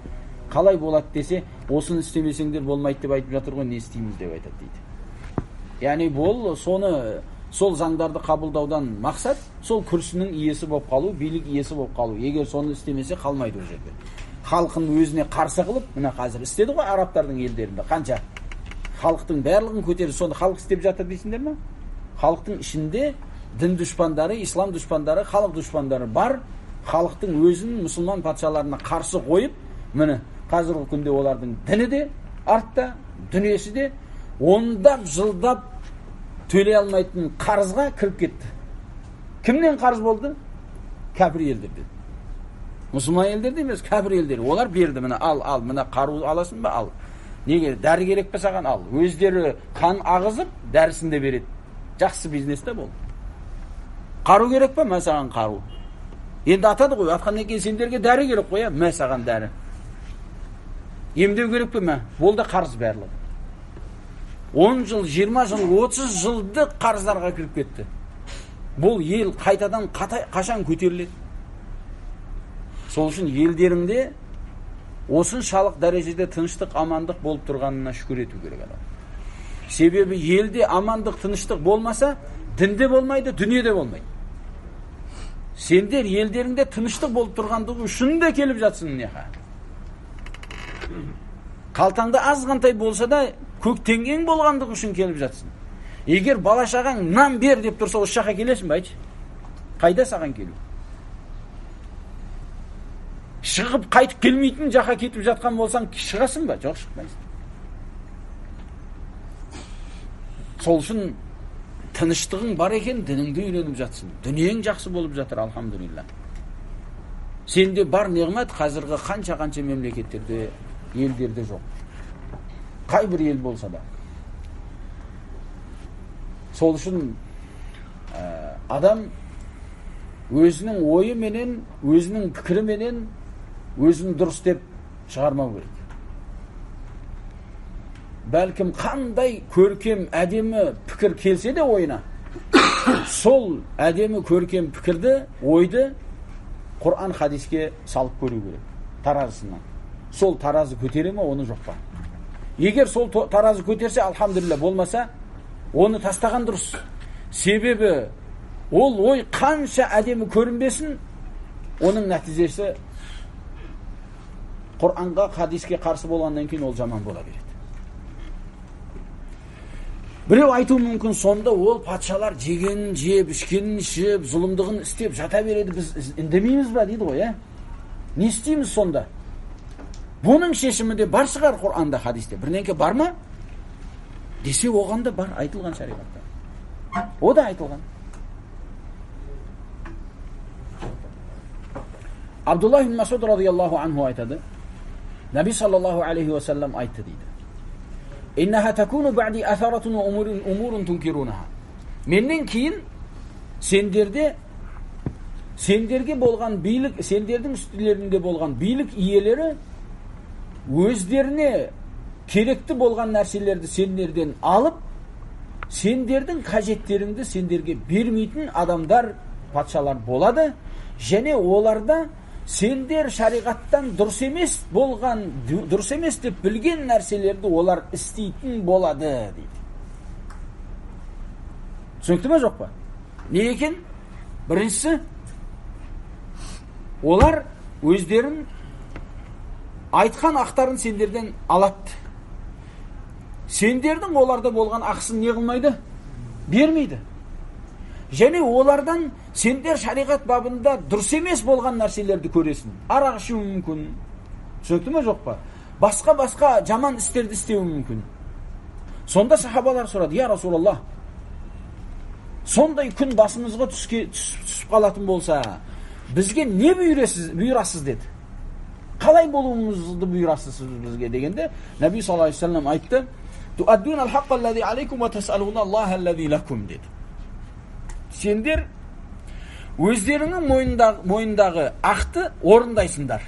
Қалай болады десе, осыны істемесеңдер болмайды деп айтып жатыр ғой, не істейміз деп айтады дейді. Яғни бұл соны сол заңдарды қабылдаудан мақсат сол күрсінің иесі болып қалу, билік иесі болып қалу. Егер соны істемесе қалмайды ол жерде. Халқын өзіне қарсы қылып, мына қазір істеді ғой арабтардың елдерінде, қанша халықтың барлығын көтеріп, соны халық істеп жатыр дейсіңдер ме? Халықтың ішінде дін дұшпандары, ислам дұшпандары, халық дұшпандары бар. халықтың өзін мұсылман патшаларына қарсы қойып, міне қазіргі күнде олардың діні де артта, дүниесі де ондап жылдап төлей алмайтын қарызға кіріп кетті. Кімнен қарыз болды? Кәпір елдерден. Мұсылман елдерде емес, кәпір елдер. Олар берді, міне ал, міне қару аласың ба? Ал. Неге? Дәрі керек пе саған? Ал. Өздері қан ағызып, дәрісін де береді. Жақсы бизнесте бол. Қару керек пе? Мә саған қару. Енді атады ғой, атқаннан кейін сендерге дәрі керек қой, мә саған дәрі. Емдеу керек пе? Мә, болды қарыз барлығы. 10 жыл, 20 жыл, 30 жылды қарыздарға кіріп кетті. Бұл ел қайтадан қашан көтеріледі? Сол үшін елдеріңде осыншалық дәрежеде тыныштық, амандық болып тұрғанына шүкір ету керек адам. Себебі елде амандық, тыныштық болмаса, дінде болмайды, дүниеде болмайды. Сендер елдеріңде тыныштық болып тұрғандығы үшін де келіп жатсың неха. Қалтаңда азғантай болса да көк теңгең болғандығы үшін келіп жатсың. Егер бала-шағаң нан бер деп тұрса, осы жаққа келесің ба айтшы? Қайда саған келу? Шығып қайтып келмейтін жаққа кетіп жатқан болсаң, шығасың ба? Жоқ, шықпайсың. Сол үшін тыныштығың бар екен, дініңді үйреніп жатсың. Дүниең жақсы болып жатыр, алхамдулилла. Сенде бар неғмет қазіргі қанша мемлекеттерде, елдерде жоқ. Қай бір ел болса да. Сол үшін адам өзінің ойы менен, өзінің пікірі менен, өзін дұрыс деп шығармау керек. Бәлкім қандай көркем, әдемі пікір келсе де ойына, сол әдемі көркем пікірді, ойды Құран хадиске салып көру керек. Таразысынан. Сол таразы көтере ме, оны жоқ па? Егер сол таразы көтерсе, алхамдулилля, болмаса, оны тастаған дұрыс. Себебі ол ой қанша әдемі көрінбесін, оның нәтижесі Құранға, хадиске қарсы болғаннан кейін ол жаман бола береді. Біреу айту мүмкін, сонда ол патшалар жегенін жеп, ішкенін ішіп, зұлымдығын істеп жата береді, біз үндемейміз ба дейді ғой, не істейміз сонда? Бұның шешімі де бар шығар Құранда, хадисте. Бірнеңке бар ма? Десе оған да бар, айтылған шариғатта. О да айтылған. Абдуллах ибн Масуд радияллаху анху айтады. Наби саллаллаху алейхи ва саллам айтты дейді. Иннаха такуну бa'ди атаратун ва умурун тункирунаха. Меннен кейін сендерге болған билік, сендердің үстілерінде болған билік иелері өздеріне керекті болған нәрселерді сендерден алып, сендердің қажеттеріңді сендерге бермейтін адамдар, патшалар болады, және оларда сендер шариғаттан дұрыс емес деп білген нәрселерді олар істейтін болады дейді. Түсінікті ме, жоқ па? Не екен? Біріншісі, олар өздерін айтқан ақтарын сендерден алады. Сендердің оларда болған ақысын не қылмайды? Бермейді. Және олардан сендер шариғат бабында дұрыс емес болған нәрселерді көресің. Арақ ішу мүмкін. Түсінікті ме, жоқ па? Басқа жаман істерді істеуі мүмкін. Сонда сахабалар сұрады: "Я Расулаллах, сондай күн басымызға түсіп қалатын болса, бізге не бұйырасыз деді. Қалай болуымызды бұйырасыз бізге дегенде, Наби саллаллаху алейхи ва саллям айтты: "Туаддуна ал-хаққа аллази алейкум ва тасалуна Аллаха аллази лакум" деді. Сендер өздеріңнің мойындағы ақты орындайсыңдар.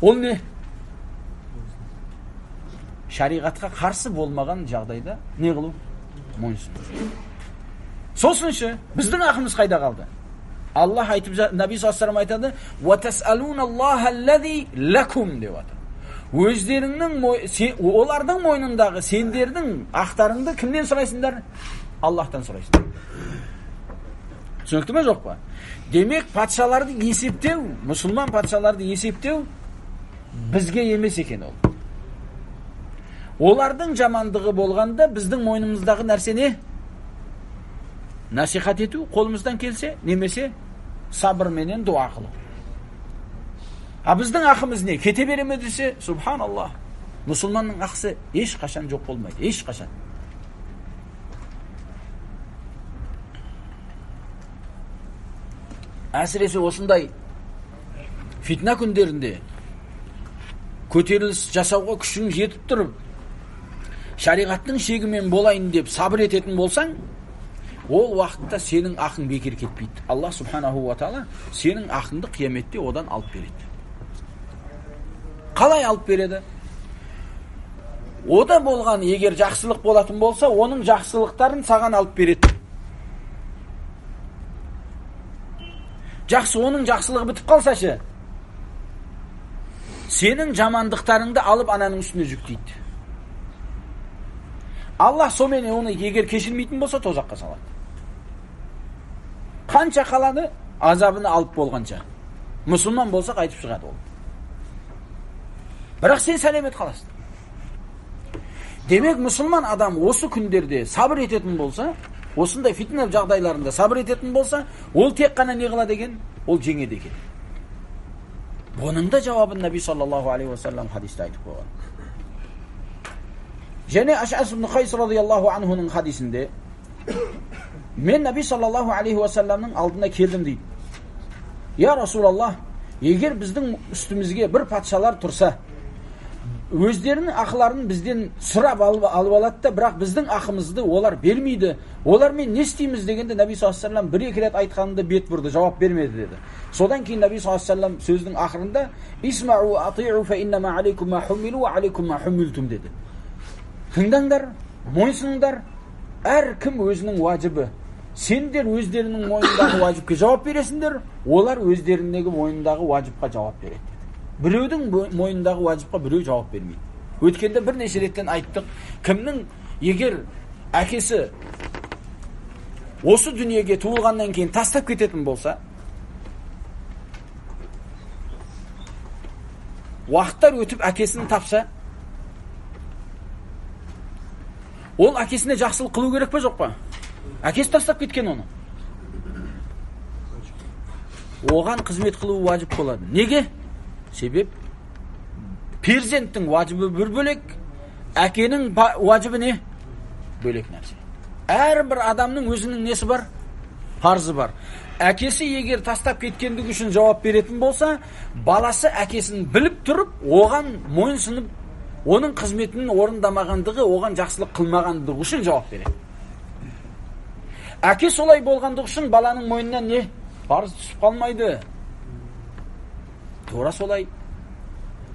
Ол не? Шариғатқа қарсы болмаған жағдайда не қылу? Мойынсұну. Сосын біздің ақымыз қайда қалды? Аллах айтып, Наби саллаллаху алейхи ва саллям айтады: "Ва тасалуна Аллаха аллази лакум" деп жатыр. Олардың мойнындағы сендердің ақтарыңды кімнен сұрайсыңдар? Аллахтан сұрайсыңдар. Түсінікті ме, жоқ па? Демек, патшаларды есептеу, мұсылман патшаларды есептеу бізге емес екен ол. Олардың жамандығы болғанда біздің мойнымыздағы нәрсені насихат ету, қолымыздан келсе, немесе sabır menен дуа кылуу. А биздин акыбыз не? Кете береме десе, субханаллах. Мусулмандын акысы эч качан жок болмойт, эч качан. Әсіресе осындай фитна күндерінде көтеріліс жасауға күшің жетіп тұрып, шариғаттың шегімен болайын деп сабыр ететін болсаң, ол уақытта сенің ақың бекер кетпейді. Аллах субханаху ва таала сенің ақыңды қияметте одан алып береді. Қалай алып береді? Ода болған егер жақсылық болатын болса, оның жақсылықтарын саған алып береді. Жақсы, оның жақсылығы бітіп қалсашы, сенің жамандықтарыңды алып ананың үстіне жүктейді. Аллах сомен оны егер кешірмейтін болса, тозаққа салады. Қанша қалады? Азабыны алып болғанша. Мұсылман болса қайтып шығады ол. Бірақ сен сәлемет қаласың. Демек, мұсылман адам осы күндерде сабыр ететін болса, осындай фитна жағдайларында сабыр ететін болса, ол тек қана не қылады екен? Ол жеңеді екен. Бұның да жауабын Наби саллаллаху алейхи ва саллам хадисте айтып қойған. Және Аш'ас ибн Қайс радияллаху анхуның хадисінде, мен Наби саллаллаху алейхи ва салламның алдына келдім дейді. Я Расулаллах, егер біздің үстімізге бір патшалар тұрса, өздерінің ақыларын бізден сұрап алып алады да, бірақ біздің ақымызды олар бермейді. Олармен не істейміз дегенде Наби саллаллаху алейхи ва саллам бір-екі рет айтқанында бет бұрды, жауап бермеді деді. Содан кейін Наби саллаллаху алейхи ва саллам сөздің ақырында «Исмау ати'у фа иннама алейкум ма хуммилу ва алейкум ма хуммилтум» деді. Тыңдаңдар, мойынсыңдар, әр кім өзінің уажыбы. Сендер өздерінің мойнындағы уажыпқа жауап бересіңдер, олар өздеріндегі мойнындағы уажыпқа жауап береді. Біреудің мойнындағы уажыпқа біреу жауап бермейді. Өткенде бірнеше реттен айттық, кімнің егер әкесі осы дүниеге туылғаннан кейін тастап кететін болса, уақыттар өтіп әкесін тапса, ол әкесіне жақсылық қылу керек пе, жоқ па? Әкесі тастап кеткен оны. Оған қызмет қылу уажып болады. Неге? Себеп перзенттің уажыбы бір бөлек, әкенің уажыбы не? Бөлек нәрсе. Әрбір адамның өзінің несі бар? Парызы бар. Әкесі егер тастап кеткендігі үшін жауап беретін болса, баласы әкесін біліп тұрып, оған мойынсынып, оның қызметінің орындамағандығы, оған жақсылық қылмағандығы үшін жауап береді. Әке солай болғандығы үшін баланың мойнынан не? Парыз түсіп қалмайды. Тура солай.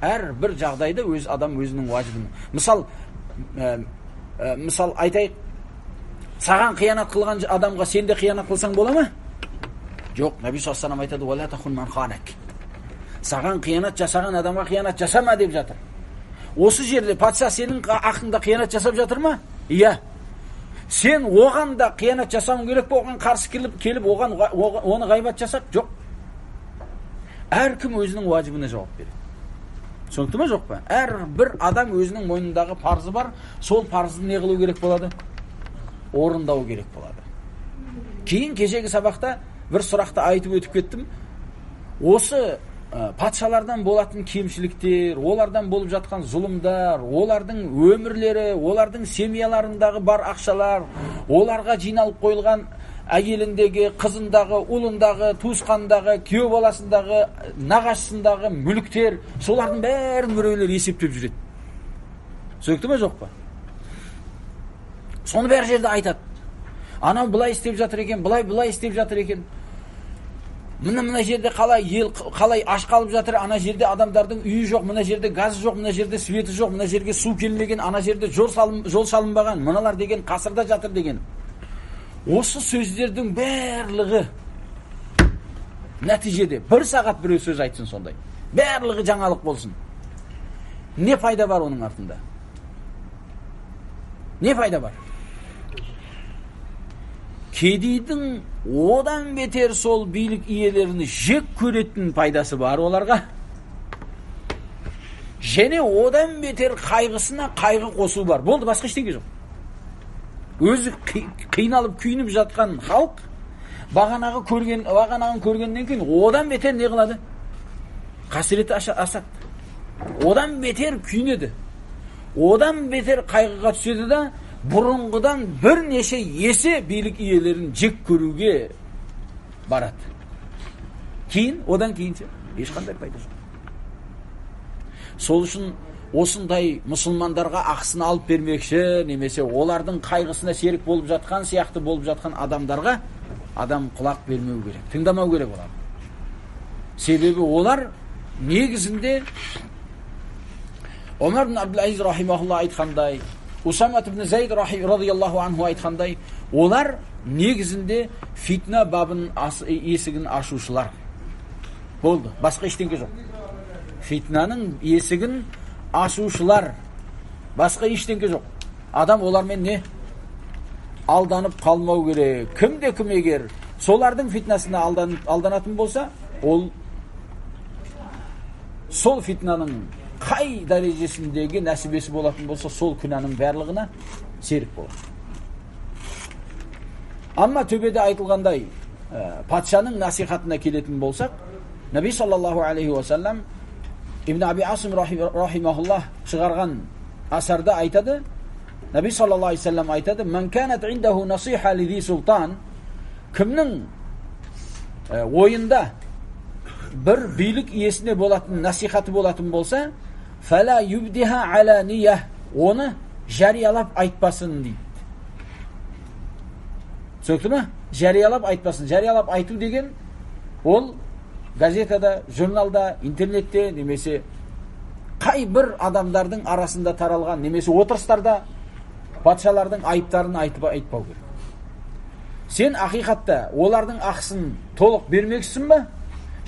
Әр бір жағдайда өз адам өзінің уажыбын. Мысал айтайық, саған қиянат қылған адамға сен де қиянат қылсаң бола ма? Жоқ, Наби саллаллаху алейхи ва саллям айтады: «Уала тахун ман ханак». Саған қиянат жасаған адамға қиянат жасама деп жатыр. Осы жерде патша сенің ақыңда қиянат жасап жатыр ма? Иә. Сен оған да қиянат жасауың керек пе? Оған қарсы келіп оны ғайбат жасап? Жоқ. Әркім өзінің уажыбына жауап береді. Түсінікті ме, жоқ па? Әр бір адам өзінің мойнындағы парызы бар, сол парызды не қылу керек болады? Орындау керек болады. Кейін кешегі сабақта бір сұрақты айтып өтіп кеттім. Осы патшалардан болатын кемшіліктер, олардан болып жатқан зұлымдар, олардың өмірлері, олардың семьяларындағы бар ақшалар, оларға жиналып қойылған әйеліндегі, қызындағы, ұлындағы, туысқандағы, күйеу баласындағы, нағашысындағы мүліктер, солардың бәрін біреулер есептеп жүреді. Сөкті ме, жоқ па? Соны бәр жерде айтады. Анау бұлай істеп жатыр екен, бұлай істеп жатыр екен. Мына жерде қалай аш қалып жатыр, ана жерде адамдардың үйі жоқ, мына жерде газ жоқ, мына жерде светі жоқ, мына жерге су келмеген, ана жерде жол салынбаған, мыналар деген қасырда жатыр деген. Осы сөздердің барлығы нәтижеде бір сағат біреу сөз айтсын сондай. Барлығы жаңалық болсын. Не пайда бар оның артында? Не пайда бар? Кедейдің одан бетер сол билік иелерін жек көретін пайдасы бар оларға. Және одан бетер қайғысына қайғы қосу бар. Болды, басқа ештеңе жоқ. Өзі қиналып күйініп жатқан халық бағанағын көргеннен кейін одан бетер не қылады? Қасіреті асады. Одан бетер күйінеді. Одан бетер қайғыға түседі да бұрынғыдан бірнеше есе билік иелерін жек көруге барады. Одан кейінше ешқандай пайда жоқ. Сол үшін осындай мұсылмандарға ақысын алып бермекші, немесе олардың қайғысына серік болып жатқан, сияқты болып жатқан адамдарға адам құлақ бермеу керек, тыңдамау керек олар. Себебі олар негізінде Омар ибн Абдул-Азиз рахимахулла айтқандай, Усама ибн Зайд радияллаху анху айтқандай, олар негізінде фитна бабын есігін ашушылар. Болды, басқа ештеңе жоқ. Фитнаның есігін ашушылар, басқа ештеңе жоқ. Адам олармен не? Алданып қалмау керек. Кім егер солардың фитнасына алданатын болса, ол сол фитнаның қай дәрежесіндегі нәсібесі болатын болса, сол күнәнің барлығына серік болады. Амма төбеде айтылғандай патшаның насихатына келетін болсақ, Наби саллаллаху алейхи уассалам Ибн Аби Асим рахимахуллах шығарған асарда айтады, Наби саллаллаху алейхи уассалам айтады, «Мен канат индаху насиха лизи султан», кімнің ойында бір билік иесіне болатын насихаты болатын болса, «Фала юбдиха алания», оны жариялап айтпасын дейді. Сөкті ме? Жариялап айтпасын. Жариялап айту деген ол газетада, журналда, интернетте, немесе қай бір адамдардың арасында таралған, немесе отырыстарда патшалардың айыптарын айтпау керек. Сен ақиқатта олардың ақысын толық бермексің ба?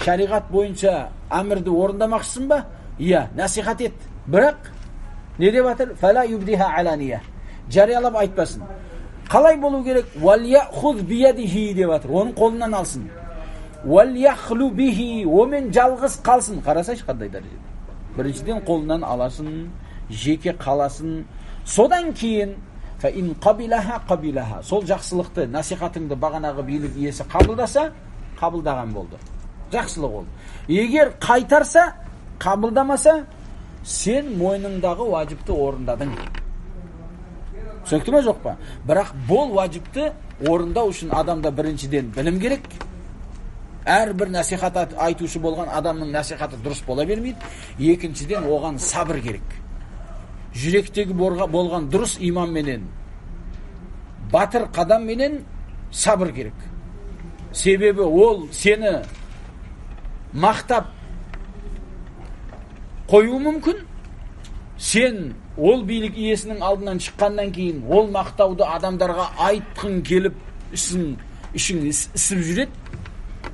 Шариғат бойынша әмірді орындамақсың ба? Иә, насихат ет. Бірақ не деп атыр? Фала юбдиха алания. Жариялап айтпасын. Қалай болу керек? Вальяхуз биядихи деп атыр. Оның қолынан алсын. Вальяхлу бихи, омен жалғыз қалсын. Қарасайшы қандай дәрежеде. Біріншіден қолынан аласын, жеке қаласын. Содан кейін фаин қабилаха қабилаха. Сол жақсылықты, насихатыңды бағанағы билік иесі қабылдаса, қабылдаған болды. Жақсылық ол. Егер қайтарса, қабылдамаса, сен мойныңдағы уажыпты орындадың. Сөкті ме жоқ па? Бірақ бұл уажыпты орындау үшін адамда біріншіден білім керек. Әрбір насихат айтушы болған адамның насихаты дұрыс бола бермейді. Екіншіден оған сабыр керек. Жүректегі болған дұрыс иманменен, батыр қадамменен сабыр керек. Себебі ол сені мақтап қою мүмкін. Сен ол билік иесінің алдынан шыққаннан кейін ол мақтауды адамдарға айтқың келіп ішің ісіп жүреді.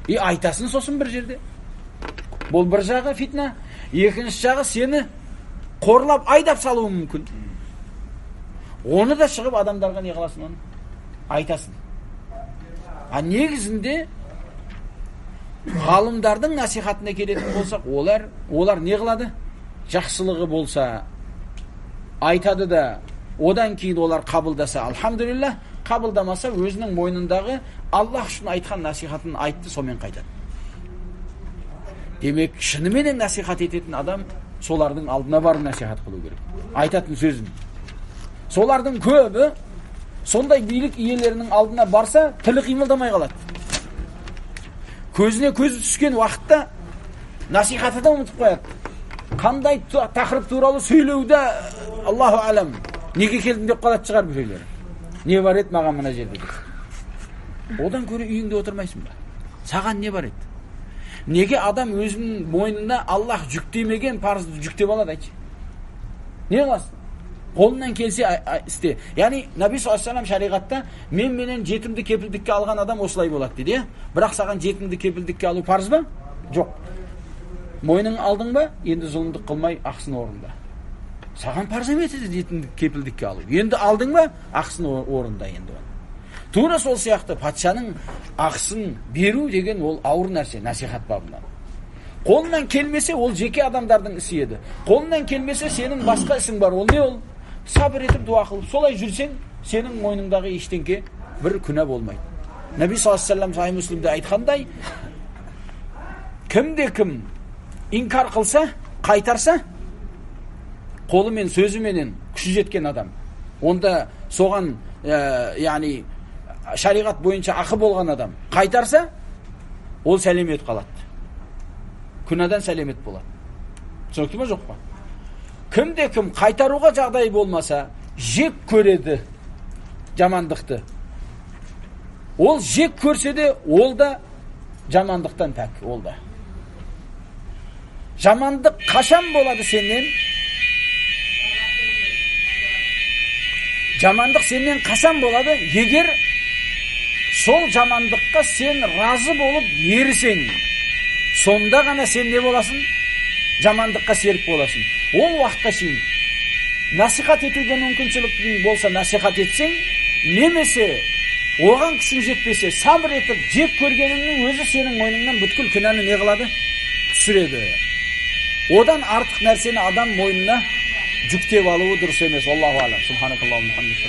Айтасын сосын бір жерде. Бұл бір жағы фитна. Екінші жағы сені қорлап айдап салуы мүмкін. Оны да шығып адамдарға не қыласың оны? Айтасың. Негізінде ғалымдардың насихатына келетін болсақ, олар не қылады? Жақсылығы болса айтады да, одан кейін олар қабылдаса, алхамдулилlah, қабылдамаса өзінің мойнындағы Аллах үшін айтқан насихатын айтты, сомен қайтады. Демек, шынымен насихат ететін адам солардың алдына барып насихат қылу керек. Айтатын сөзін. Солардың көбі сондай билік иелерінің алдына барса, тілі қимылдамай қалады. Көзіне көзі түскен уақытта насихаты да ұмытып қояды. Қандай тақырып туралы сөйлеуді Аллаху алам. Неге келдім деп қалады шығар біреулер. Не бар еді маған мына жерде? Одан көре үйіңде отырмайсың ба? Саған не бар еді? Неге адам өзінің мойнына Аллах жүктемеген парызды жүктеп алады, айтшы? Не қыласың? Қолынан келсе істе. Яғни Наби саллаллаху алейхи шариғатта менен жетімді кепілдікке алған адам осылай болады дейді. Бірақ саған жетімді кепілдікке алу парыз ба? Жоқ. Мойның алдың ба? Енді зұлымдық қылмай ақсын орында. Саған парыз емес жетімді кепілдікке алу. Енді алдың ба? Ақсын орында енді. Тура сол сияқты патшаның ақсын беру деген ол ауыр нәрсе, насихат бабынан. Қолынан келмесе ол жеке адамдардың ісі еді. Қолынан келмесе сенің басқа ісің бар. Ол не ол? Сабыр етіп дуа қылып, солай жүрсең, сенің мойныңдағы ештеңке бір күнә болмайды. Nabi sallallahu aleyhi ve sellem Sahih Müslim'de aytқандай, кім инкар қылса, қайтарса, қолы мен сөзі менен күші жеткен адам. Онда соған, яғни шариғат бойынша ақы болған адам қайтарса, ол сәлемет қалады. Күнәдан сәлемет болады. Түсінікті ме жоқ па? Кім қайтаруға жағдай болмаса, жек көреді жамандықты. Ол жек көрсе де, ол да жамандықтан пәк, ол да. Жамандық қашан болады сенен? Жамандық сенен қашан болады? Егер сол жамандыққа сен разы болып ерісең, сонда ғана сен не боласың? Жамандыққа серік боласың. Ол уақытқа шейін насихат етуге мүмкіншілік болса насихат етсең, немесе оған күшің жетпесе, сабыр етіп жек көргеніңнің өзі сенің мойныңнан бүткіл күнәні не қылады? Түсіреді. Одан артық нәрсені адам мойнына жүктеп алуы дұрыс емес. Аллаху алам. Субханакаллахумма ва бихамдика,